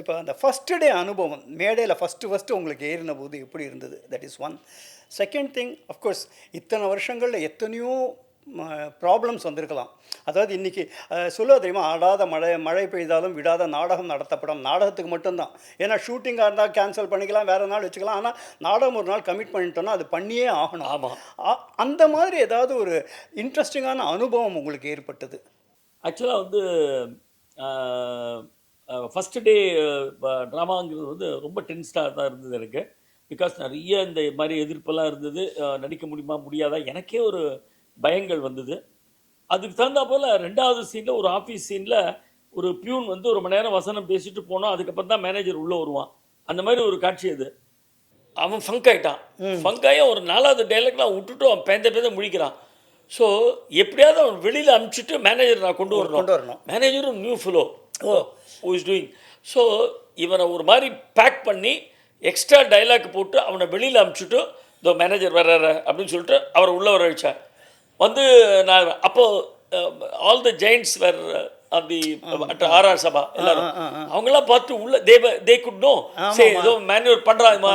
இப்போ அந்த ஃபஸ்ட்டு டே அனுபவம், மேடையில் ஃபஸ்ட்டு உங்களுக்கு ஏறின போது எப்படி இருந்தது, that is one. Second thing, of course இத்தனை வருஷங்களில் எத்தனையோ ப்ராப்ளம்ஸ் வந்திருக்கலாம். அதாவது இன்றைக்கி சொல்ல தெரியுமா, ஆடாத மழை பெய்தாலும் விடாத நாடகம் நடத்தப்படும். நாடகத்துக்கு மட்டும்தான், ஏன்னா ஷூட்டிங்காக இருந்தால் கேன்சல் பண்ணிக்கலாம், வேறு நாள் வச்சுக்கலாம். ஆனால் நாடகம் ஒரு நாள் கமிட் பண்ணிட்டோன்னா அது பண்ணியே ஆகணும்.
ஆமாம்.
அந்த மாதிரி ஏதாவது ஒரு இன்ட்ரெஸ்டிங்கான அனுபவம் உங்களுக்கு ஏற்பட்டது?
ஆக்சுவலாக வந்து ஃபஸ்ட்டு டே ட்ராமாங்கிறது வந்து ரொம்ப டென்ஸ்டாக தான் இருந்தது எனக்கு. பிகாஸ் நிறைய இந்த மாதிரி எதிர்ப்பெல்லாம் இருந்தது. நடிக்க முடியுமா முடியாதா, எனக்கே ஒரு பயங்கள் வந்தது. அதுக்கு தகுந்தா போல் 2வது சீனில் ஒரு ஆஃபீஸ் சீனில் ஒரு பியூன் வந்து 1 மணி நேரம் வசனம் பேசிட்டு போனோம். அதுக்கப்புறம் தான் மேனேஜர் உள்ளே வருவான். அந்த மாதிரி ஒரு காட்சி அது. அவன் ஃபங்க் ஆகிட்டான். ஃபங்க் ஆகி ஒரு 4வது டைலாக்லாம் விட்டுட்டு அவன் பேந்த முழிக்கிறான். ஸோ எப்படியாவது அவன் வெளியில் அனுப்பிச்சிட்டு மேனேஜர் நான் கொண்டு வரணும். மேனேஜரும் new fellow who is doing. So இவனை ஒரு மாதிரி பேக் பண்ணி எக்ஸ்ட்ரா டைலாக் போட்டு அவனை வெளியில் அனுப்பிச்சிட்டு இதோ மேனேஜர் வர்றாரு அப்படின்னு சொல்லிட்டு அவரை உள்ளே வர வச்சார். வந்து நான் அப்போது ஆல் த ஜெயின்ட்ஸ் வேர் அப்படி ஆர்ஆர் சபா எல்லாரும் அவங்கெல்லாம் பார்த்து உள்ள தே குட் நோ சே ஏதோ மேனுவல் பண்ணுறாங்கம்மா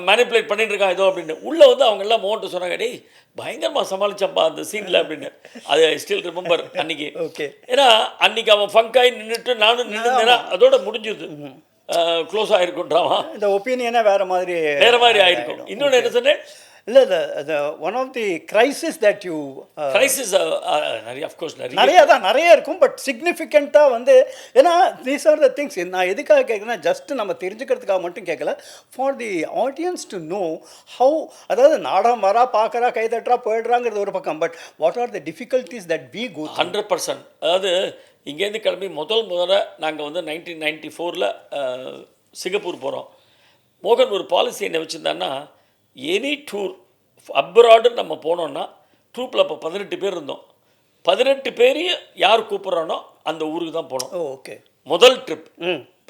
மேனிப்புலேட் பண்ணிட்டு இருக்கான் ஏதோ அப்படின்னு உள்ளே வந்து அவங்க எல்லாம் மோன்ட்டு சொன்னாங்க, டேய் பயங்கரமாக சமாளிச்சப்பா அந்த சீனில் அப்படின்னு. அது ஸ்டில் ரிமெம்பர் அன்னைக்கு. ஏன்னா அன்னைக்கு அவன் ஃபங்காய் நின்றுட்டு நானும் நின்றுந்தேன்னா அதோட முடிஞ்சுது, க்ளோஸ் ஆகிருக்குன்றான்.
இந்த ஒப்பீனியனே வேறு மாதிரி
ஆகிருக்கும். இன்னொன்று என்ன சொன்னேன்,
இல்லை one of the crisis that you
crisis நிறைய அஃப்கோர்ஸ்
நிறைய இருக்கும். பட் சிக்னிஃபிகண்ட்டாக வந்து ஏன்னா தீஸ் ஆர் த திங்ஸ். நான் எதுக்காக கேட்குறேன்னா ஜஸ்ட் நம்ம தெரிஞ்சுக்கிறதுக்காக மட்டும் கேட்கல, for the audience to know how, அதாவது நாடகம் வரா பார்க்குறா கைதட்டுறா போயிடுறாங்கிறது ஒரு பக்கம், but what are the difficulties that we go
100%. அதாவது இங்கேருந்து கிளம்பி முதல்ல நாங்கள் வந்து 1994 சிங்கப்பூர் போகிறோம். மோகன் ஒரு பாலிசி என்ன வச்சுருந்தான்னா, எனி டூர் அப்ராடுன்னு நம்ம போனோன்னா ட்ரூப்பில் அப்போ 18 பேர் இருந்தோம். 18 பேரையும் யார் கூப்பிட்றானோ அந்த ஊருக்கு தான் போனோம்.
ஓகே,
முதல் ட்ரிப்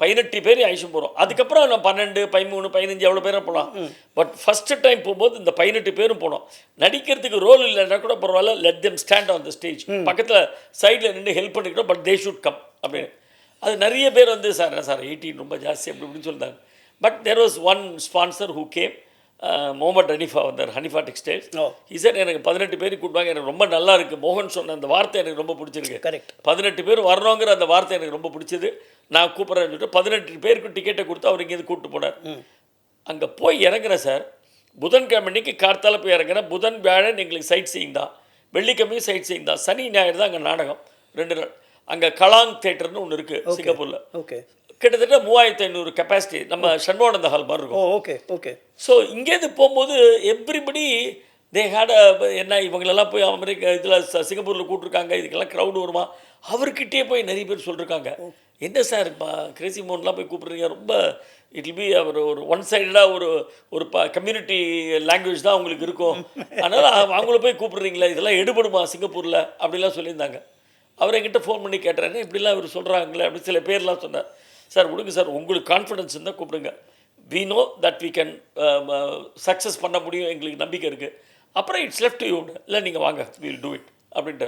18 பேரையும் அழிச்சும் போகிறோம். அதுக்கப்புறம் நம்ம 12, 13, 15 எவ்வளோ பேரை போகலாம். பட் ஃபஸ்ட்டு டைம் போகும்போது இந்த 18 பேரும் போனோம். நடிக்கிறதுக்கு ரோல் இல்லைன்னா கூட பரவாயில்ல, let them stand on the stage, பக்கத்தில் சைடில் நின்று ஹெல்ப் பண்ணிக்கிட்டோம், பட் தே ஷுட் கம் அப்படின்னு. அது நிறைய பேர் வந்து சார் என்ன சார் 18 ரொம்ப ஜாஸ்தி அப்படி இப்படின்னு சொல்லிட்டாங்க. But there was one sponsor who came, Muhammad Hanifa வந்தார், ஹனீஃபா டெக்ஸ்டைல்ஸ். சார் எனக்கு 18 பேருக்கு கூட்டுவாங்க, எனக்கு ரொம்ப நல்லா இருக்குது. மோகன் சொன்ன அந்த வார்த்தை எனக்கு ரொம்ப பிடிச்சிருக்கு.
கரெக்ட்,
18 பேர் வரணுங்கிற அந்த வார்த்தை எனக்கு ரொம்ப பிடிச்சது. நான் கூப்பிட்றேன்னு சொல்லிட்டு 18 பேருக்கு டிக்கெட்டை கொடுத்து அவர் இங்கேருந்து கூப்பிட்டு போனார். அங்கே போய் இறங்குறேன் சார். புதன்கிழமை அன்னைக்கு கார்த்தால போய் இறங்குறேன். புதன் வியாழன் எங்களுக்கு சைட் சீயிங் தான், வெள்ளிக்கிழமையும் சைட் சீயிங் தான், சனி ஞாயிறு தான் அங்கே நாடகம் 2 நாள். அங்கே கலாங் தேட்டர்னு ஒன்று இருக்குது சிங்கப்பூரில்.
ஓகே,
கிட்டத்தட்ட 3500 கெப்பாசிட்டி, நம்ம சண்முகானந்த ஹால் மாதிரி இருக்கும்.
Okay okay.
ஸோ இங்கேருந்து போகும்போது எவ்ரிபடி தே ஹேட் என்ன இவங்களெல்லாம் போய் அமெரிக்கா இதில் சிங்கப்பூரில் கூப்பிட்ருக்காங்க, இதுக்கெல்லாம் க்ரௌடு வருமா, அவர்கிட்டயே போய் நிறைய பேர் சொல்லியிருக்காங்க, என்ன சார் கிரேசி மோகன்லாம் போய் கூப்பிட்றீங்க, ரொம்ப இட் வில் பி அவர் ஒரு ஒன் சைடடாக ஒரு கம்யூனிட்டி லாங்குவேஜ் தான் அவங்களுக்கு இருக்கும், அதனால் அவங்கள போய் கூப்பிட்றீங்களா, இதெல்லாம் எடுபடுமா சிங்கப்பூரில் அப்படிலாம் சொல்லியிருந்தாங்க. அவர் என்கிட்ட ஃபோன் பண்ணி கேட்டுறாங்க, இப்படிலாம் இவர் சொல்கிறாங்களே அப்படின்னு சில பேர்லாம் சொன்னார். சார் விடுங்க சார், உங்களுக்கு கான்ஃபிடன்ஸ் இருந்தால் கூப்பிடுங்க, we know that we can success பண்ண முடியும், எங்களுக்கு நம்பிக்கை இருக்குது. அப்புறம் இட்ஸ் லெஃப்ட் யூ, இல்லை நீங்கள் வாங்க வில் டூ இட் அப்படின்ட்டு.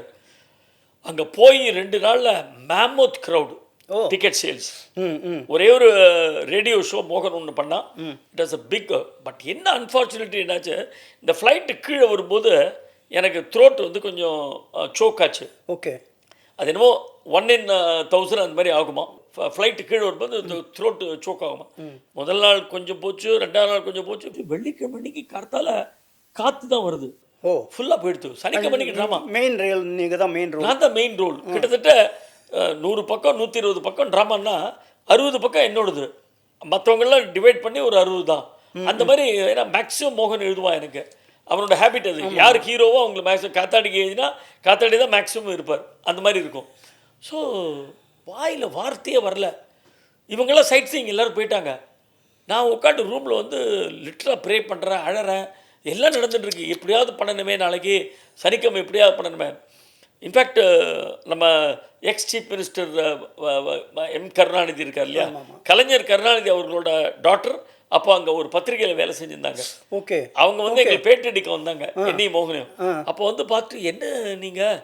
அங்கே போய் 2 நாளில் மேமோத் க்ரௌடு, டிக்கெட் சேல்ஸ். ஒரே ஒரு ரேடியோ ஷோ மோகன் ஒன்று பண்ணால், it was a big. But என்ன அன்ஃபார்ச்சுனேட்லி என்னாச்சு, இந்த ஃப்ளைட்டு கீழே வரும்போது எனக்கு த்ரோட் வந்து கொஞ்சம் சோக் ஆச்சு.
ஓகே, அது
என்னமோ 1 in 1000 அந்த மாதிரி ஆகுமா, ஃப்ளைட்டு கீழே வரும்போது த்ரோட்டு சோக் ஆகுமா. முதல் நாள் கொஞ்சம் போச்சு, 2ஆவது நாள் கொஞ்சம் போச்சு. வெள்ளிக்கிழமை அன்னைக்கு கார்த்தால காற்று தான் வருது, ஃபுல்லாக போயிடுது. சனிக்கிழமை அன்னைக்கு ட்ராமா,
மெயின் ரோல் நீங்கள் தான் மெயின் ரோல்.
நான் தான் மெயின் ரோல். கிட்டத்தட்ட 100 பக்கம் 120 பக்கம் ட்ராமான்னா 60 பக்கம் என்னோடது, மற்றவங்கெல்லாம் டிவைட் பண்ணி ஒரு 60 தான் அந்த மாதிரி. ஏன்னா மேக்ஸிமம் மோகன் எழுதுவான், எனக்கு அவனோட ஹேபிட் அது. யார் ஹீரோவோ அவங்களுக்கு மேக்ஸிமம் காத்தாடிக்கு எழுதினா காத்தாடி தான் மேக்ஸிமம் இருப்பார், அந்த மாதிரி இருக்கும். ஸோ வாயில் வார்த்தையே வரல. இவங்கெல்லாம் சைட் சீயிங் எல்லோரும் போயிட்டாங்க. நான் உட்காந்து ரூமில் வந்து லிட்டராக ப்ரே பண்ணுறேன், அழறேன், எல்லாம் நடந்துட்டுருக்கு. எப்படியாவது பண்ணணுமே, நாளைக்கு சனிக்கிழமை எப்படியாவது பண்ணணுமே. இன்ஃபேக்ட் நம்ம X chief minister M Karunanidhi இருக்கார் இல்லையா, கலைஞர் கருணாநிதி அவர்களோட டாக்டர் அப்போ அங்கே ஒரு பத்திரிகையில் வேலை செஞ்சுருந்தாங்க.
ஓகே,
அவங்க வந்து எங்களுக்கு பேட்டி அடிக்க வந்தாங்க, என்னையும் மோகனையும். அப்போ வந்து பார்த்து, என்ன நீங்கள்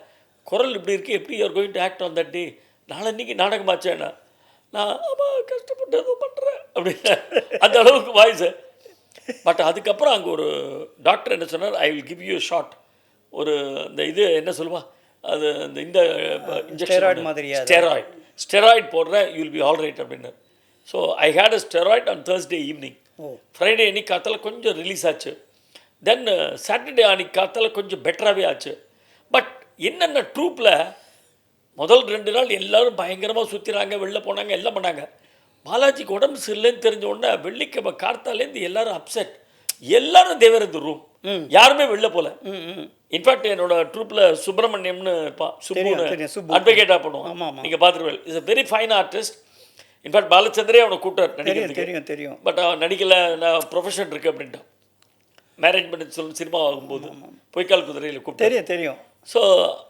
குரல் இப்படி இருக்குது, எப்படி you are going to act on that day, நாளன்னைக்கு நாடகமாச்சேன்னா, நான் ஆமாம் கஷ்டப்பட்டு எதுவும் பண்ணுறேன் அப்படின்னு அந்த அளவுக்கு வாய்ஸு. பட் அதுக்கப்புறம் அங்கே ஒரு டாக்டர் என்ன சொன்னார், I will give you short, ஒரு இந்த இது என்ன சொல்லுவா, அது இந்த இன்ஜெக்ஷன்
மாதிரி
ஸ்டெராய்ட் போடுறேன், you will be all right அப்படின்னு. So I had a steroid on Thursday evening. Friday அன்னைக்கு காத்தால கொஞ்சம் ரிலீஸ் ஆச்சு. தென் சாட்டர்டே அன்னைக்கு காத்தால கொஞ்சம் பெட்டராகவே ஆச்சு. பட் என்னென்ன ட்ரூப்பில் முதல் 2 நாள் எல்லோரும் பயங்கரமாக சுற்றினாங்க, வெளில போனாங்க, எல்லாம் பண்ணாங்க. பாலாஜிக்கு உடம்பு சரியில்லைன்னு தெரிஞ்ச உடனே வெள்ளிக்கிழமை கார்த்தாலேருந்து எல்லோரும் அப்செட், எல்லோரும் தேவர் இந்த ரூம், யாருமே வெளில போகல. இன்ஃபேக்ட் என்னோட ட்ரூப்பில் சுப்பிரமணியம்னு இருப்பான், சுப்புன்னு அட்வொகேட்டாக பண்ணுவான், நீங்கள் பார்த்துருவேன். Is a very fine artist. In fact பாலச்சந்திரே அவனை கூப்பிட்டார் நடிக்கிறதுக்கு. தெரியும், பட் அவன் நடிக்கலை, நான் ப்ரொஃபஷன் இருக்குது அப்படின்ட்டான். மேரேஜ் பண்ணி சொல்லி சினிமா ஆகும்போது பொய்க்கால் குதிரையில் கூப்பிட்டு தெரியும். ஸோ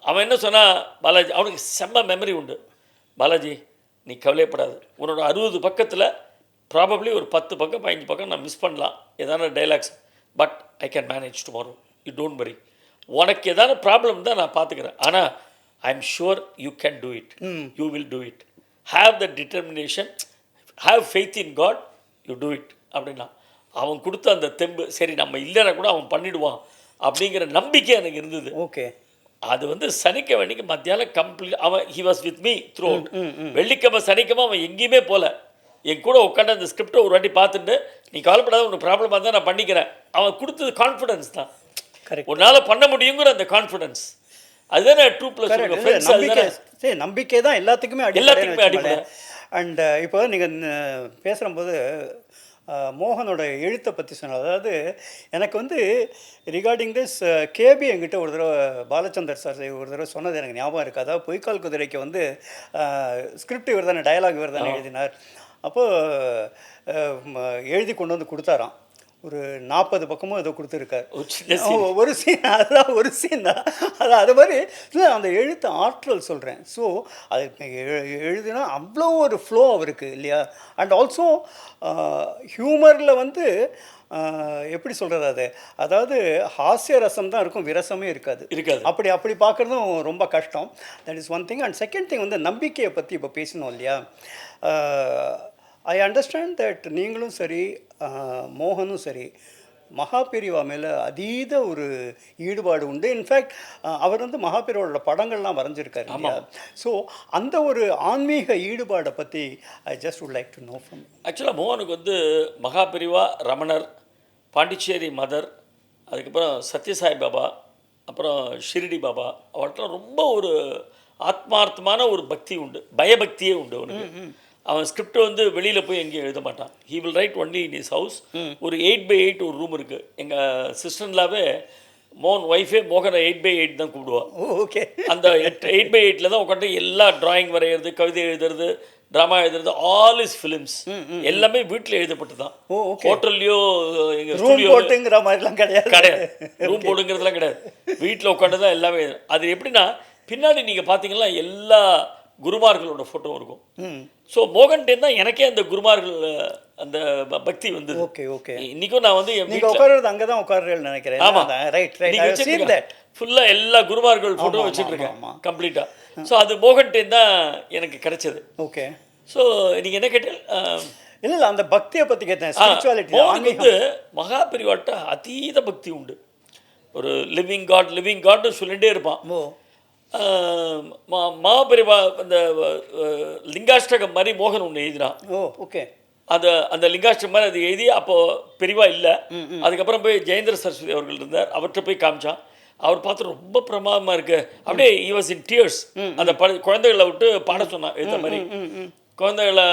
அவன் என்ன சொன்னால், பாலாஜி அவனுக்கு செம்ம மெமரி உண்டு. பாலாஜி நீ கவலைப்படாது, உன்னோட 60 பக்கத்தில் ப்ராபப்ளி ஒரு 10 பக்கம் 15 பக்கம் நான் மிஸ் பண்ணலாம், ஏதான dialogues, but I can manage tomorrow, you don't worry. உனக்கு ஏதாவது ப்ராப்ளம் தான் நான் பார்த்துக்கிறேன், ஆனால் I am sure you can do it, you will do it, have the determination, have faith in God, you do it அப்படின்னா. அவன் கொடுத்த அந்த தெம்பு, சரி நம்ம இல்லைன்னா கூட அவன் பண்ணிவிடுவான் அப்படிங்கிற நம்பிக்கை எனக்கு இருந்தது.
ஓகே.
அது வந்து சனிக்கிழமைக்கு மத்தியானம் கம்ப்ளீட் அவன் he was with me through out. வெள்ளிக்கிழமை சனிக்கிழமை அவன் எங்கேயுமே போகல, என் கூட உட்காந்து அந்த ஸ்கிரிப்டை ஒரு வாட்டி பார்த்துட்டு, நீ கவலைப்படாத, உனக்கு ப்ராப்ளமாக இருந்தால் நான் பண்ணிக்கிறேன். அவன் கொடுத்தது கான்ஃபிடன்ஸ் தான், உன்னால் பண்ண முடியுங்கிற அந்த கான்ஃபிடன்ஸ். அதுதானே 2+2
சரி, நம்பிக்கை தான் எல்லாத்துக்குமே
அடிப்படை.
அண்ட் இப்போ நீங்கள் பேசுகிறம்போது மோகனோட எழுத்தை பற்றி சொன்னார். அதாவது எனக்கு வந்து ரிகார்டிங் திஸ் கேபி என்கிட்ட ஒரு தடவை பாலச்சந்தர் சார் ஒரு தடவை சொன்னது எனக்கு ஞாபகம் இருக்குது. அதாவது பொய்க்கால் குதிரைக்கு வந்து ஸ்கிரிப்ட் இவர் தானே, டயலாக் இவர் தானே எழுதினார். அப்போது எழுதி கொண்டு வந்து கொடுத்தாராம். ஒரு 40 பக்கமும் ஏதோ கொடுத்துருக்காரு. ஒரு சீன், அதுதான் ஒரு சீன் தான். அது மாதிரி இல்லை, அந்த எழுத்து ஆற்றல் சொல்கிறேன். ஸோ அது எழுதினா அவ்வளோ ஒரு ஃப்ளோ அவருக்கு இல்லையா. அண்ட் ஆல்சோ ஹியூமரில் வந்து எப்படி சொல்கிறது, அது அதாவது ஹாஸ்ய ரசம் தான் இருக்கும், விரசமே இருக்காது. அப்படி பார்க்குறதும் ரொம்ப கஷ்டம். That is one thing. And second thing வந்து நம்பிக்கையை பற்றி இப்போ பேசணும் இல்லையா. ஐ அண்டர்ஸ்டாண்ட் தட் நீங்களும் சரி மோகனும் சரி மகாபெரிவா மேலே அதீத ஒரு ஈடுபாடு உண்டு. இன்ஃபேக்ட் அவர் வந்து மகாபெரிவாவோட படங்கள்லாம் வரைஞ்சிருக்காரு இல்லையா. ஸோ அந்த ஒரு ஆன்மீக ஈடுபாடை பற்றி I just would like to know from.
ஆக்சுவலாக மோகனுக்கு வந்து மகாபெரிவா, ரமணர், பாண்டிச்சேரி மதர், அதுக்கப்புறம் சத்யசாய் பாபா, அப்புறம் ஷிரிடி பாபா, அவர்கிட்ட ரொம்ப ஒரு ஆத்மார்த்தமான ஒரு பக்தி உண்டு, பயபக்தியே உண்டு அவனுக்கு. அவன் ஸ்கிரிப்ட் வந்து வெளியில் போய் எங்கேயும் எழுத மாட்டான். He will write only in is house. ஒரு 8x8 ஒரு ரூம் இருக்குது. எங்கள் சிஸ்டர்லாவே மோகன் ஒய்ஃபே மோகனை 8x8 தான் கூப்பிடுவான்.
ஓகே.
அந்த 8x8 தான் உட்காந்து எல்லா ட்ராயிங் வரைகிறது, கவிதை எழுதுறது, ட்ராமா எழுதுறது, ஆல் இஸ் ஃபிலிம்ஸ் எல்லாமே வீட்டில் எழுதப்பட்டு தான். ஹோட்டல்லையோ எங்கள்
ரூம் போட்டுங்கிற மாதிரிலாம் கிடையாது.
ரூம் போட்டுங்கிறதுலாம் கிடையாது, வீட்டில் உட்காந்து தான் எல்லாமே. அது எப்படின்னா பின்னாடி நீங்கள் பார்த்தீங்கன்னா எல்லா குருமார்களோட ஃபோட்டோ இருக்கும். ஸோ மோகன்டேன் தான் எனக்கே அந்த குருமார்கள் அந்த பக்தி வந்து.
Okay okay.
இன்றைக்கும் நான் வந்து
உட்கார்றது அங்கே தான் உட்கார்றேன்னு நினைக்கிறேன்.
ஆமாம்,
ரைட்.
ஃபுல்லாக எல்லா குருமார்கள் ஃபோட்டோ வச்சுட்டு இருக்கேன் கம்ப்ளீட்டாக. ஸோ அது மோகன்டேன் தான் எனக்கு கிடைச்சது.
ஓகே.
ஸோ நீங்கள் என்ன கேட்டீங்க?
இல்லை அந்த பக்தியை பற்றி கேட்டேன். ஸ்பிரிச்சுவாலிட்டி
வந்து மகாபெரிவாட்ட அதீத பக்தி உண்டு. ஒரு லிவிங் காட்னு சொல்லிகிட்டே இருப்பான். மகாபெரிவா அந்த லிங்காஷ்டகம் மாதிரி மோகன் ஒன்று எழுதினான்.
ஓகே.
அந்த லிங்காஷ்டகம் மாதிரி அது எழுதி அப்போது பெரிவா இல்லை. அதுக்கப்புறம் போய் ஜெயேந்திர சரஸ்வதி அவர்கள் இருந்தார், அவர்கிட்ட போய் காமிச்சான். அவர் பார்த்து ரொம்ப பிரமாதமாக இருக்கு, அப்படியே he was in tears. அந்த குழந்தைகளை விட்டு பாட சொன்னான் எழுத மாதிரி. குழந்தைகளை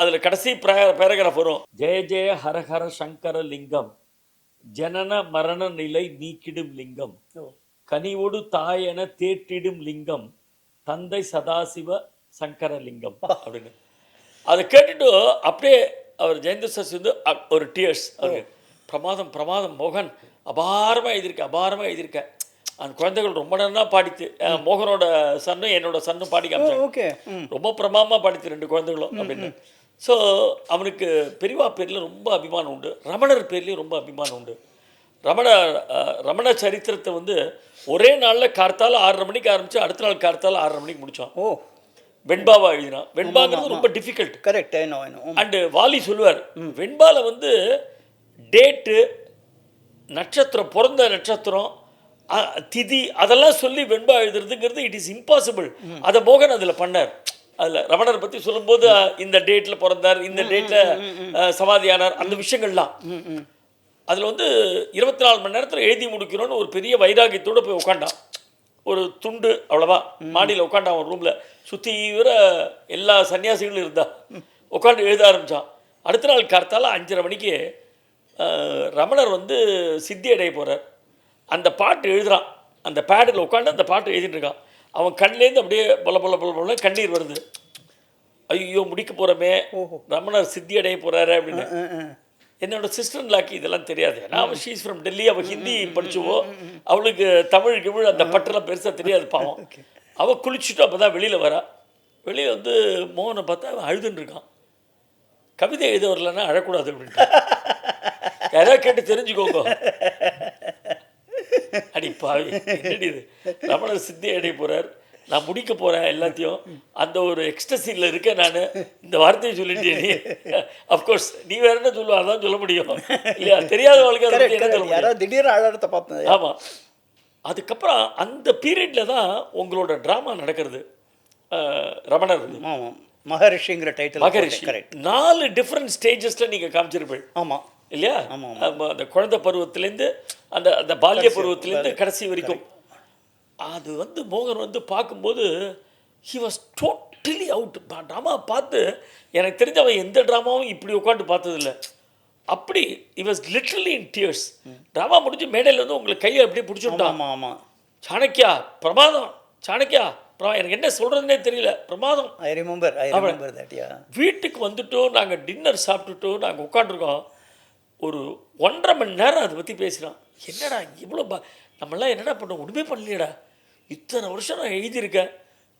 அதில் கடைசி பேராகிராஃப் வரும், ஜெய ஜெய ஹர ஹர சங்கர லிங்கம், ஜனன மரண நிலை நீக்கிடும் லிங்கம், கனிவோடு தாயென தேற்றிடும் லிங்கம், தந்தை சதாசிவ சங்கரலிங்கம் அப்படின்னு. அதை கேட்டுட்டு அப்படியே அவர் ஜெயேந்திர சரஸ்வதி வந்து ஒரு டியர்ஸ். அவருக்கு பிரமாதம் மோகன், அபாரமாக எழுதியிருக்க. அந்த குழந்தைகள் ரொம்ப நேரம்னா பாடித்து, மோகனோட சன்னும் என்னோட சன்னும் பாடி காமிச்சாங்க. ரொம்ப பிரமாதமாக பாடித்து 2 குழந்தைகளும் அப்படின்னு. ஸோ அவனுக்கு பெரிவா பேரில் ரொம்ப அபிமானம் உண்டு, ரமணர் பேர்லேயும் ரொம்ப அபிமானம் உண்டு. ரமண சரித்திரத்தை வந்து ஒரே நாளில் கார்த்தால 6:30 மணிக்கு ஆரம்பித்து அடுத்த நாள் கார்த்தால 6:30 மணிக்கு முடித்தான். வெண்பாவா எழுதினான். வெண்பாங்கிறது ரொம்ப டிஃபிகல்ட்.
கரெக்ட்.
அண்டு வாலி சொல்லுவார், வெண்பாவில் வந்து டேட்டு, நட்சத்திரம், பிறந்த நட்சத்திரம், திதி, அதெல்லாம் சொல்லி வெண்பா எழுதுறதுங்கிறது இட் இஸ் இம்பாசிபிள். அதை மோகன் அதில் பண்ணார். அதில் ரமணர் பற்றி சொல்லும்போது இந்த டேட்டில் பிறந்தார், இந்த டேட்டில் சமாதியானார், அந்த விஷயங்கள்லாம் அதில் வந்து 24 மணி நேரத்தில் எழுதி முடிக்கணும்னு ஒரு பெரிய வைராகியத்தோடு போய் உட்காண்டான். ஒரு துண்டு அவ்வளோதான், மாடியில் உட்காண்டான் அவன் ரூமில். சுற்றி வர எல்லா சன்னியாசிகளும் இருந்தா உட்காந்து எழுத ஆரம்பித்தான். அடுத்த நாள் கார்த்தால 5:30 மணிக்கு ரமணர் வந்து சித்தி அடைய போகிறார். அந்த பாட்டு எழுதுகிறான், அந்த பேடில் உட்காந்து அந்த பாட்டு எழுதிட்டு இருக்கான். அவன் கண்லேருந்து அப்படியே பொல கண்ணீர் வருது. ஐயோ முடிக்க போகிறோமே, ரமணர் சித்தி அடைய போகிறாரு அப்படின்னு. என்னோட சிஸ்டர்லாக்கு இதெல்லாம் தெரியாது, ஏன்னா அவள் ஷீஸ் ஃப்ரம் டெல்லி, அவள் ஹிந்தி படிச்சுவோ, அவளுக்கு தமிழ் அந்த பட்டெல்லாம் பெருசாக தெரியாது பாவம். அவள் குளிச்சுட்டு அப்போ தான் வெளியில் வரா. வெளியில் வந்து மோகனை பார்த்தா அவன் அழுதுன்னு இருக்கான். கவிதை எழுத வரலன்னா அழக்கூடாது அப்படின்ட்டு. யாராவது கேட்டு தெரிஞ்சுக்கோங்க. அடி பாவி, என்னடி இது, ரமணர் சித்தி அடைய போகிறார், நான் முடிக்க போகிறேன் எல்லாத்தையும், அந்த ஒரு எக்ஸ்டசியில் இருக்கேன் நான், இந்த வார்த்தையை சொல்லிட்டே நீ. அஃப்கோர்ஸ் நீ வேற என்ன சொல்லுவா, அதான் சொல்ல முடியும் இல்லையா? தெரியாத வாழ்க்கை என்ன சொல்ல முடியும்?
திடீர்னு அழகத்தை பார்த்தேன்.
ஆமாம். அதுக்கப்புறம் அந்த பீரியடில் தான் உங்களோட ட்ராமா நடக்கிறது. ரமணர்
மகரிஷிங்கிற டைட்டில்.
மகரிஷி 4 டிஃப்ரெண்ட் ஸ்டேஜஸில் நீங்கள் காமிச்சிருப்பீள்.
ஆமாம்
இல்லையா? அந்த குழந்தை பருவத்திலேருந்து அந்த அந்த பால்ய பருவத்திலேருந்து கடைசி வரைக்கும். அது வந்து மோகன் வந்து பார்க்கும்போது he was totally out. Drama பார்த்து எனக்கு தெரிஞ்ச அவன் எந்த ட்ராமாவும் இப்படி உட்காந்து பார்த்ததில்ல. அப்படி he was literally in tears. Drama முடிஞ்சு மேடையில் வந்து உங்களுக்கு கையை அப்படியே பிடிச்சுட்டான்.
ஆமாம் ஆமாம்.
சாணக்கியா பிரமாதம், சாணக்கியா எனக்கு என்ன சொல்கிறதுனே தெரியல, பிரமாதம்.
I remember that.
வீட்டுக்கு வந்துட்டோம், நாங்கள் டின்னர் சாப்பிட்டுட்டோம், நாங்கள் உட்காந்துருக்கோம். ஒரு 1.5 மணி நேரம் அதை பற்றி பேசுகிறான். என்னடா இவ்வளோ நம்மளாம் என்னடா பண்ணோம், ஒன்றுமே பண்ணலையடா, இத்தனை வருஷம் நான் எழுதியிருக்கேன்,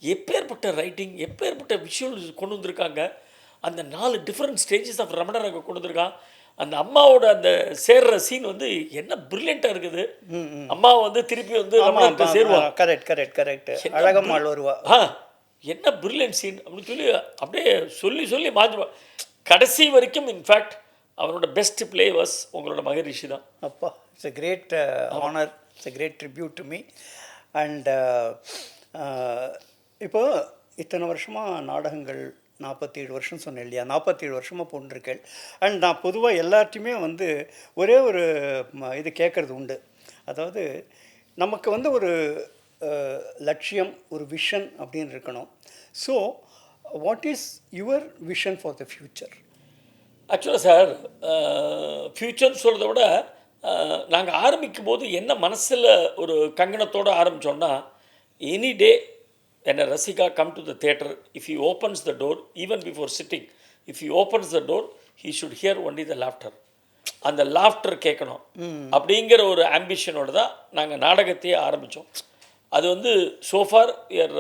எப்பேற்பட்ட ரைட்டிங், எப்பேற்பட்ட விஷுவல் கொண்டு வந்திருக்காங்க. அந்த 4 டிஃப்ரெண்ட் ஸ்டேஜஸ் ஆஃப் ரமணர் அங்கே கொண்டு வந்திருக்கான். அந்த அம்மாவோட அந்த சேர்ற சீன் வந்து என்ன பிரில்லியண்ட்டாக இருக்குது. அம்மா வந்து திருப்பி வந்து ரமணர்கிட்ட சேருவான்.
கரெக்ட் அழகம்மாள் வருவா.
என்ன பிரில்லியன்ட் சீன் அப்படின்னு சொல்லி அப்படியே சொல்லி மாஞ்சுவான் கடைசி வரைக்கும். இன்ஃபேக்ட் அவனோட பெஸ்ட் பிளே வாஸ் உங்களோட மகரிஷி தான்.
அப்பா, it's a great honour, it's a great tribute to me. And இப்போ இத்தனை வருஷமாக நாடகங்கள் 47 வருஷம் சொன்னேன் இல்லையா, 47 வருஷமாக போட்டிருக்கேன். அண்ட் நான் பொதுவாக எல்லார்ட்டையுமே வந்து ஒரே ஒரு இது கேட்குறது உண்டு. அதாவது நமக்கு வந்து ஒரு லட்சியம், ஒரு விஷன் அப்படின்னு இருக்கணும். So what is your vision for the future?
ஆக்சுவலாக சார், ஃப்யூச்சர்னு சொல்கிறத விட நாங்கள் ஆரம்பிக்கும் போது என்ன மனசில் ஒரு கங்கணத்தோடு ஆரம்பித்தோன்னா, any day when a Rasika come to the theatre, if he opens the door, even before sitting, if he opens the door, he should hear only the laughter. அந்த லாஃப்டர் கேட்கணும் அப்படிங்கிற ஒரு ஆம்பிஷனோடு தான் நாங்கள் நாடகத்தையே ஆரம்பித்தோம். அது வந்து சோஃபார் யர்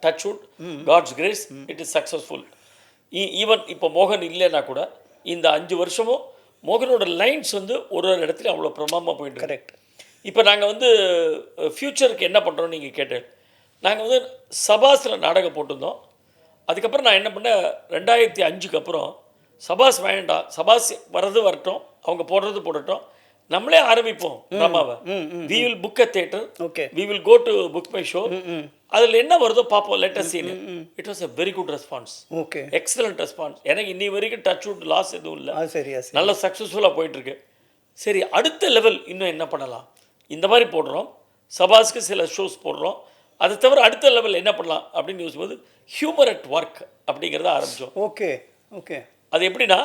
touchwood, God's grace, it is successful. Even இப்போ மோகன் இல்லைன்னா கூட இந்த 5 வருஷமும் மோகனோட லைன்ஸ் வந்து ஒரு இடத்துல அவ்வளோ பிரமாதமாக போயிட்டு.
கரெக்ட்.
இப்போ நாங்கள் வந்து ஃப்யூச்சருக்கு என்ன பண்ணுறோன்னு நீங்கள் கேட்டேன். நாங்கள் வந்து சபாஸில் நாடகம் போட்டிருந்தோம். அதுக்கப்புறம் நான் என்ன பண்ணேன், 2005க்கு அப்புறம் சபாஸ் வேண்டாம், சபாஸ் வரட்டும், அவங்க போடுறது போடட்டும், நம்மளே ஆரம்பிப்போம் ட்ராமாவை. We will book a theatre,
okay,
we will go to book my show, அதில் என்ன வருதோ பார்ப்போம், latest scene. It was a very good response.
Okay,
excellent response. எனக்கு இன்னி வரைக்கும் டச் வுட் லாஸ் எதுவும் இல்லை.
சரி,
நல்ல சக்ஸஸ்ஃபுல்லாக போயிட்டுருக்கு. சரி, அடுத்த லெவல் இன்னும் என்ன பண்ணலாம், இந்த மாதிரி போடுறோம், சபாஸ்க்கு சில ஷோஸ் போடுறோம், அதை தவிர அடுத்த லெவல் என்ன பண்ணலாம் அப்படின்னு யோசிக்கும்போது ஹியூமர் அட் ஒர்க் அப்படிங்கிறத ஆரம்பித்தோம்.
Okay okay.
அது எப்படின்னா,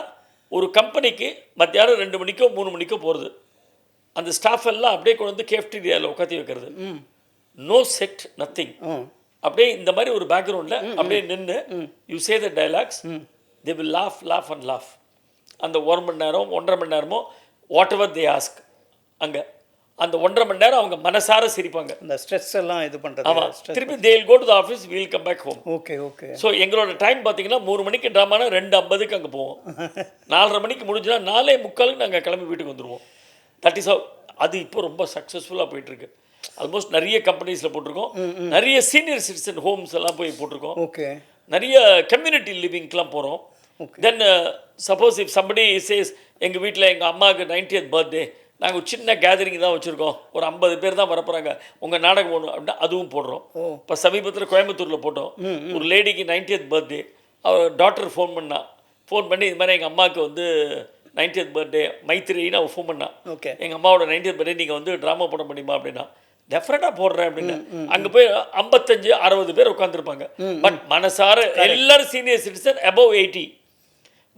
ஒரு கம்பெனிக்கு மத்தியானம் 2 மணிக்கோ 3 மணிக்கோ போகிறது, அந்த ஸ்டாஃப் எல்லாம் அப்படியே கொண்டு வந்து கேஃப்டீரியாவில் உட்காந்து வைக்கிறது, நோ செட், நத்திங். அப்படியே இந்த மாதிரி ஒரு பேக்ரவுண்டில் அப்படியே நின்று you say the dialogues, they will laugh and laugh. அந்த 1 மணி நேரம் 1.5 மணி நேரமோ வாட் எவர் தே ஆஸ்க், அங்கே அந்த 1.5 மணி நேரம் அவங்க மனசார சிரிப்பாங்க.
அந்த ஸ்ட்ரெஸ் எல்லாம் இது பண்ணுறது.
ஆமாம். திருப்பி they will go to the office, we will come back home.
Okay okay.
So எங்களோட டைம் பார்த்தீங்கன்னா 3 மணிக்கு ட்ராமானா 2:50க்கு அங்கே போவோம். 4:30 மணிக்கு முடிஞ்சுன்னா 4:45க்கு நாங்கள் கிளம்பி வீட்டுக்கு வந்துடுவோம். தட் இஸ் அது இப்போ ரொம்ப சக்ஸஸ்ஃபுல்லாக போயிட்டுருக்கு. ஆல்மோஸ்ட் நிறைய கம்பெனிஸில் போட்டிருக்கோம், நிறைய சீனியர் சிட்டிசன் ஹோம்ஸ் எல்லாம் போய் போட்டிருக்கோம்.
ஓகே.
நிறைய கம்யூனிட்டி லிவிங்க்கெலாம் போகிறோம். தென் சப்போஸ் இஃப் சம்படி சேஸ், எங்கள் வீட்டில் எங்கள் அம்மாவுக்கு 90th பர்த்டே, நாங்கள் ஒரு சின்ன கேதரிங் தான் வச்சுருக்கோம், ஒரு 50 பேர் தான் வரப்போகிறாங்க, உங்கள் நாடகம் ஒன்று அப்படின்னா அதுவும் போடுறோம். இப்போ சமீபத்தில் கோயம்புத்தூரில் போட்டோம். ஒரு லேடிக்கு 90th பர்த்டே, அவர் டாக்டர் ஃபோன் பண்ணி இது மாதிரி எங்கள் அம்மாவுக்கு வந்து 90th பர்த்டே மைத்திரின்னு அவள் ஃபோன் பண்ணா.
ஓகே,
எங்கள் அம்மாவோட 90th பர்த்டே நீங்கள் வந்து ட்ராமா போட முடியுமா அப்படின்னா, டெஃபினட்டாக போடுறேன் அப்படின்னு. அங்கே போய் 55-60 பேர் உட்காந்துருப்பாங்க. பட் மனசார எல்லாரும் சீனியர் சிட்டிசன் அபவ் 80,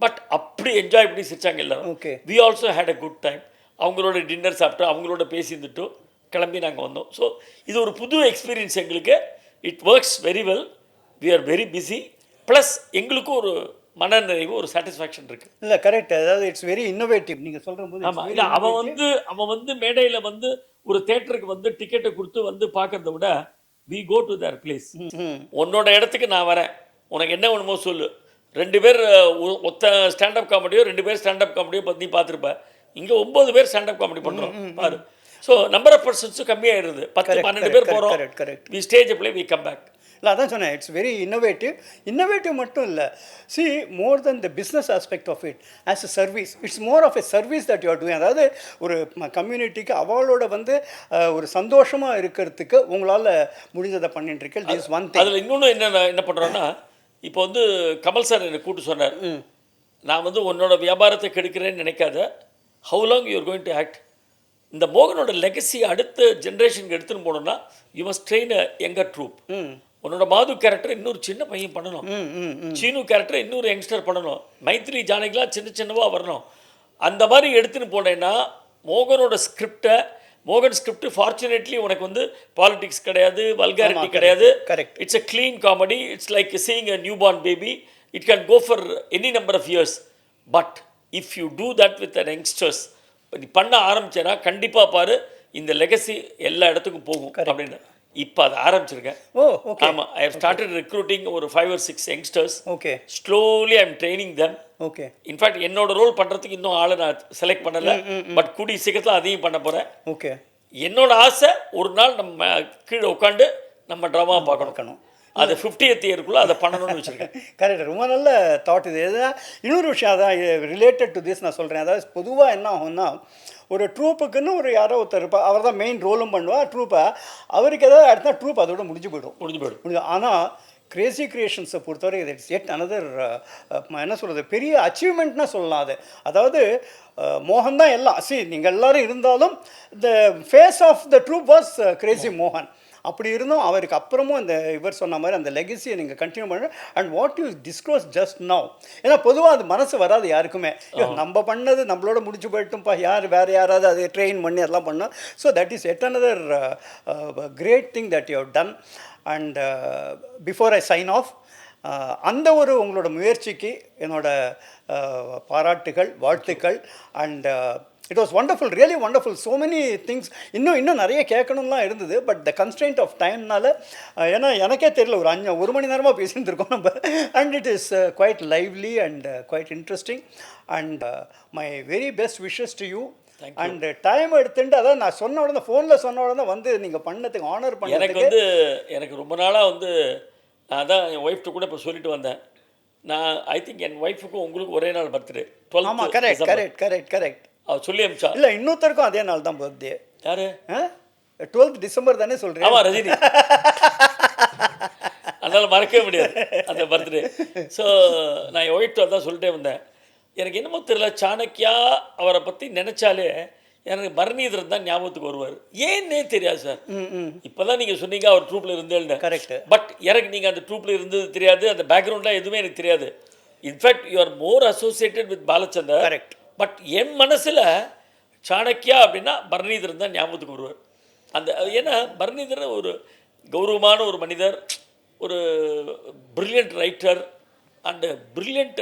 பட் அப்படி என்ஜாய் பண்ணி சிரிச்சாங்க எல்லாரும்.
Okay.
We also had a good time. அவங்களோட டின்னர் சாப்பிட்டு அவங்களோட பேசியிருந்துட்டு கிளம்பி நாங்கள் வந்தோம். ஸோ இது ஒரு புது எக்ஸ்பீரியன்ஸ் எங்களுக்கு. It works very well. We are very busy. Plus எங்களுக்கும் ஒரு மனநிறைவு, ஒரு சாட்டிஸ்ஃபேக்ஷன் இருக்குது.
இல்லை கரெக்ட். அதாவது இட்ஸ் வெரி இன்னோவேட்டிவ் நீங்கள் சொல்கிற போது.
ஆமாம். இல்லை, அவன் வந்து மேடையில் வந்து ஒரு தேட்டருக்கு வந்து டிக்கெட்டை கொடுத்து வந்து பார்க்கறத விட we go to their place. உன்னோட இடத்துக்கு நான் வரேன், உனக்கு என்ன வேணுமோ சொல்லு. 2 பேர் ஒத்த ஸ்டாண்டப் காமெடியோ 2 பேர் ஸ்டாண்டப் காமெடியோ நீ பார்த்துருப்ப. இங்கே 9 பேர் ஸ்டாண்டப் காமெடி பண்ணுறோம் பாரு. ஸோ நம்பர் ஆஃப் பர்சன்ஸும் கம்மியாகிடுது. 10-12 பேர் போகிறோம். We stage play we come back.
இல்லை அதான் சொன்னேன், இட்ஸ் வெரி இன்னோவேட்டிவ் மட்டும் இல்லை. See more than the business aspect of it as a service, it's more of a service that you are doing. அதாவது ஒரு கம்யூனிட்டிக்கு அவளோட வந்து ஒரு சந்தோஷமாக இருக்கிறதுக்கு உங்களால் முடிஞ்சதை பண்ணிட்டு இருக்கேன். This one thing.
அதில் இன்னொன்று என்ன பண்ணுறோன்னா, இப்போ வந்து கமல் சார் என்னை கூப்பிட்டு சொன்னார், நான் வந்து உன்னோட வியாபாரத்தை கெடுக்கிறேன்னு நினைக்காத, how long you are going to act, இந்த மோகனோட லெகசி அடுத்த ஜென்ரேஷனுக்கு எடுத்துன்னு போனோம்னா you must train a younger troupe. உன்னோட மாது கேரக்டர் இன்னொரு சின்ன பையன் பண்ணணும், சீனு கேரக்டர் இன்னொரு யங்ஸ்டர் பண்ணணும், மைத்ரி ஜானகிலாம் சின்னவா வரணும். அந்த மாதிரி எடுத்துன்னு போனேன்னா மோகனோட மோகன் ஸ்கிரிப்ட் ஃபார்ச்சுனேட்லி உனக்கு வந்து பாலிடிக்ஸ் கிடையாது, வல்காரிட்டி கிடையாது. It's a clean comedy. It's like seeing a new born baby. It can go for any number of years. But if you do that with an youngsters, நீ பண்ண ஆரம்பிச்சேன்னா கண்டிப்பாக பாரு இந்த legacy எல்லா இடத்துக்கும் போகும் அப்படின்னு. இப்போ அதை ஆரம்பிச்சிருக்கேன். ஆமாம், ஐ ஹவ் ஸ்டார்டட் ரெக்ரூட்டிங் ஒரு 5 or 6 youngsters. Slowly I am training them. In fact என்னோட ரோல் பண்ணுறதுக்கு இன்னும் ஆளை நான் செலக்ட் பண்ணலை. பட் கூடிய சீக்கிரத்தில் அதையும் பண்ண போகிறேன். என்னோட ஆசை ஒரு நாள் நம்ம கீழே உட்காந்து நம்ம ட்ராமா பார்க்கணும். அது 50th இயருக்குள்ளே அதை பண்ணணும்னு வச்சுருக்கேன்.
கரெக்ட், ரொம்ப நல்ல தாட் இது. எதுனா இன்னொரு விஷயம் அதான் ரிலேட்டட் டு திஸ் நான் சொல்கிறேன். அதாவது பொதுவாக என்ன ஆகும்னா, ஒரு ட்ரூப்புக்குன்னு ஒரு யாரோ ஒருத்தர் இருப்பார், அவர் தான் மெயின் ரோலும் பண்ணுவார் ட்ரூப்பை. அவருக்கு ஏதாவது அடுத்தா ட்ரூப் அதோட முடிஞ்சு போயிடும். ஆனால் கிரேசி கிரியேஷன்ஸை பொறுத்தவரை இட்ஸ் எட் அனதர் என்ன சொல்கிறது, பெரிய அச்சீவ்மெண்ட்னா சொல்லலாம் அது. அதாவது மோகன் தான் எல்லாம். நீங்கள் எல்லோரும் இருந்தாலும் the face of the troupe was Crazy மோகன். அப்படி இருந்தும் அவருக்கு அப்புறமும் இந்த இவர் சொன்ன மாதிரி அந்த லெகசியை நீங்கள் கண்டினியூ பண்ண. And what you disclose just now, ஏன்னா பொதுவாக அது மனசு வராது யாருக்குமே. நம்ம பண்ணது நம்மளோட முடிச்சு போயிட்டும்ப்பா, வேறு யாராவது அதை ட்ரெயின் பண்ணி அதெல்லாம் பண்ணோம். So that is yet another great thing that you have done. And before I sign off, அந்த ஒரு உங்களோட முயற்சிக்கு என்னோட பாராட்டுகள், வாழ்த்துக்கள். And it was wonderful, really wonderful. So many things இன்னும் நிறைய கேட்கணும்லாம் இருந்தது. பட் த கன்ஸ்ட்ரெயின்ட் ஆஃப் டைம்னால, ஏன்னா எனக்கே தெரியல, ஒரு மணி நேரமாக பேசிட்டு இருக்கோம் நம்ம. And it is quite lively and quite interesting. And my very best wishes to you. And time எடுத்துட்டு, அதான் நான் சொன்ன உடனே ஃபோனில் சொன்ன உடனே வந்து நீங்கள் பண்ணதுக்கு ஆனர் பண்ணதுக்கு
எனக்கு ரொம்ப நாளாக வந்து நான் தான் என் ஒய்ஃப்ட்டு கூட இப்போ சொல்லிட்டு வந்தேன். நான் ஐ திங்க் என் ஒய்ஃபுக்கும் உங்களுக்கு ஒரே நாள் பர்த்டே 12.
ஆமாம், கரெக்ட்.
அவர் சொல்லி அமிச்சா.
இல்லை, இன்னொருத்தருக்கும் அதே நாள் தான் பர்த்டே.
யாரு?
12th December தானே சொல்கிறேன்.
ஆமாம், ரஜினி. அதனால் மறக்கவே முடியாது அந்த பர்த்டே. ஸோ நான் என் ஒய்ஃப்ட்டு தான் சொல்லிட்டே வந்தேன். எனக்கு என்னமோ தெரியல, சாணக்கியா அவரை பற்றி நினச்சாலே எனக்கு பரணிதரன் தான் ஞாபகத்துக்கு வருவார். ஏன்னே தெரியாது சார். இப்போ தான் நீங்கள் சொன்னீங்க அவர் ட்ரூப்பில் இருந்தேன்னு.
கரெக்ட்.
பட் எனக்கு நீங்கள் அந்த ட்ரூப்பில் இருந்தது தெரியாது, அந்த பேக்ரவுண்ட்லாம் எதுவுமே எனக்கு தெரியாது. In fact you are more associated with Balachander.
Correct.
But என் மனசில் சாணக்கியா அப்படின்னா பரணிதரன் தான் ஞாபகத்துக்கு வருவார். அந்த ஏன்னா பரணிதரன் ஒரு கௌரவமான ஒரு மனிதர், ஒரு brilliant writer and brilliant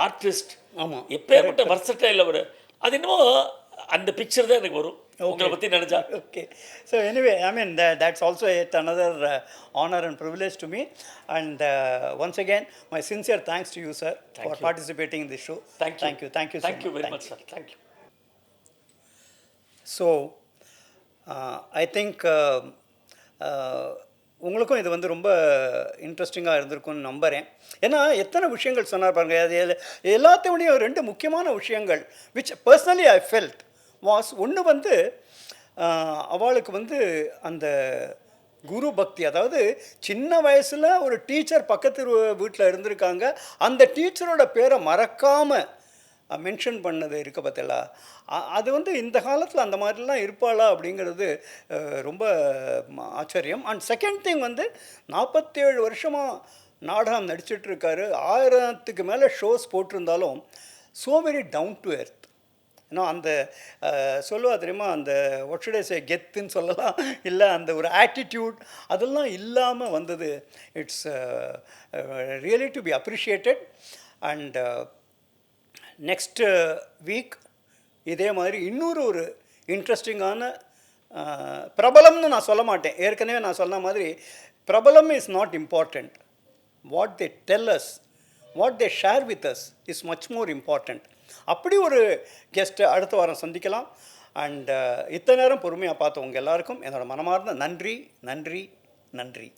artist.
ஆமாம்,
எப்பேற்பட்ட வர்சடைல் அவர். அது என்னமோ அந்த பிக்சர் தான் எனக்கு வரும் உங்களை பற்றி நினச்சா.
Okay. So anyway, I mean that's also yet another honor and privilege to me. And once again, my sincere thanks to you, sir, for participating in this show.
Thank you very much, sir. Thank you.
So I think உங்களுக்கும் இது வந்து ரொம்ப இன்ட்ரெஸ்டிங்காக இருந்திருக்கும்னு நம்புகிறேன். ஏன்னா எத்தனை விஷயங்கள் சொன்னார் பாருங்க. அது எல்லாத்தையும் 2 முக்கியமான விஷயங்கள் which personally I felt was, ஒன்று வந்து அவளுக்கு வந்து அந்த குரு பக்தி. அதாவது சின்ன வயசில் ஒரு டீச்சர் பக்கத்து வீட்டில் இருந்திருக்காங்க, அந்த டீச்சரோட பேரை மறக்காமல் மென்ஷன் பண்ணது இருக்க பார்த்தீங்களா, அது வந்து இந்த காலத்தில் அந்த மாதிரிலாம் இருப்பாளா அப்படிங்கிறது ரொம்ப ஆச்சரியம். அண்ட் செகண்ட் திங் வந்து 47 வருஷமாக நாடகம் நடிச்சிட்ருக்காரு, 1000க்கு மேலே ஷோஸ் போட்டிருந்தாலும் so very down to earth. ஏன்னா அந்த சொல்லுவா தெரியுமா, அந்த வாட் ஷுட் ஐ சே, கெத்துன்னு சொல்லலாம், இல்லை அந்த ஒரு ஆட்டிடியூட் அதெல்லாம் இல்லாமல் வந்தது. It's really to be appreciated. And next week இதே மாதிரி இன்னொரு ஒரு இன்ட்ரெஸ்டிங்கான, பிரபலம்னு நான் சொல்ல மாட்டேன், ஏற்கனவே நான் சொன்ன மாதிரி பிரபலம் is not important, what they tell us, what they share with us is much more important. அப்படி ஒரு கெஸ்ட்டை அடுத்த வாரம் சந்திக்கலாம். அண்ட் இத்தனை நேரம் பொறுமையாக பார்த்த உங்கள் எல்லாருக்கும் என்னோட மனமார்ந்த நன்றி நன்றி நன்றி.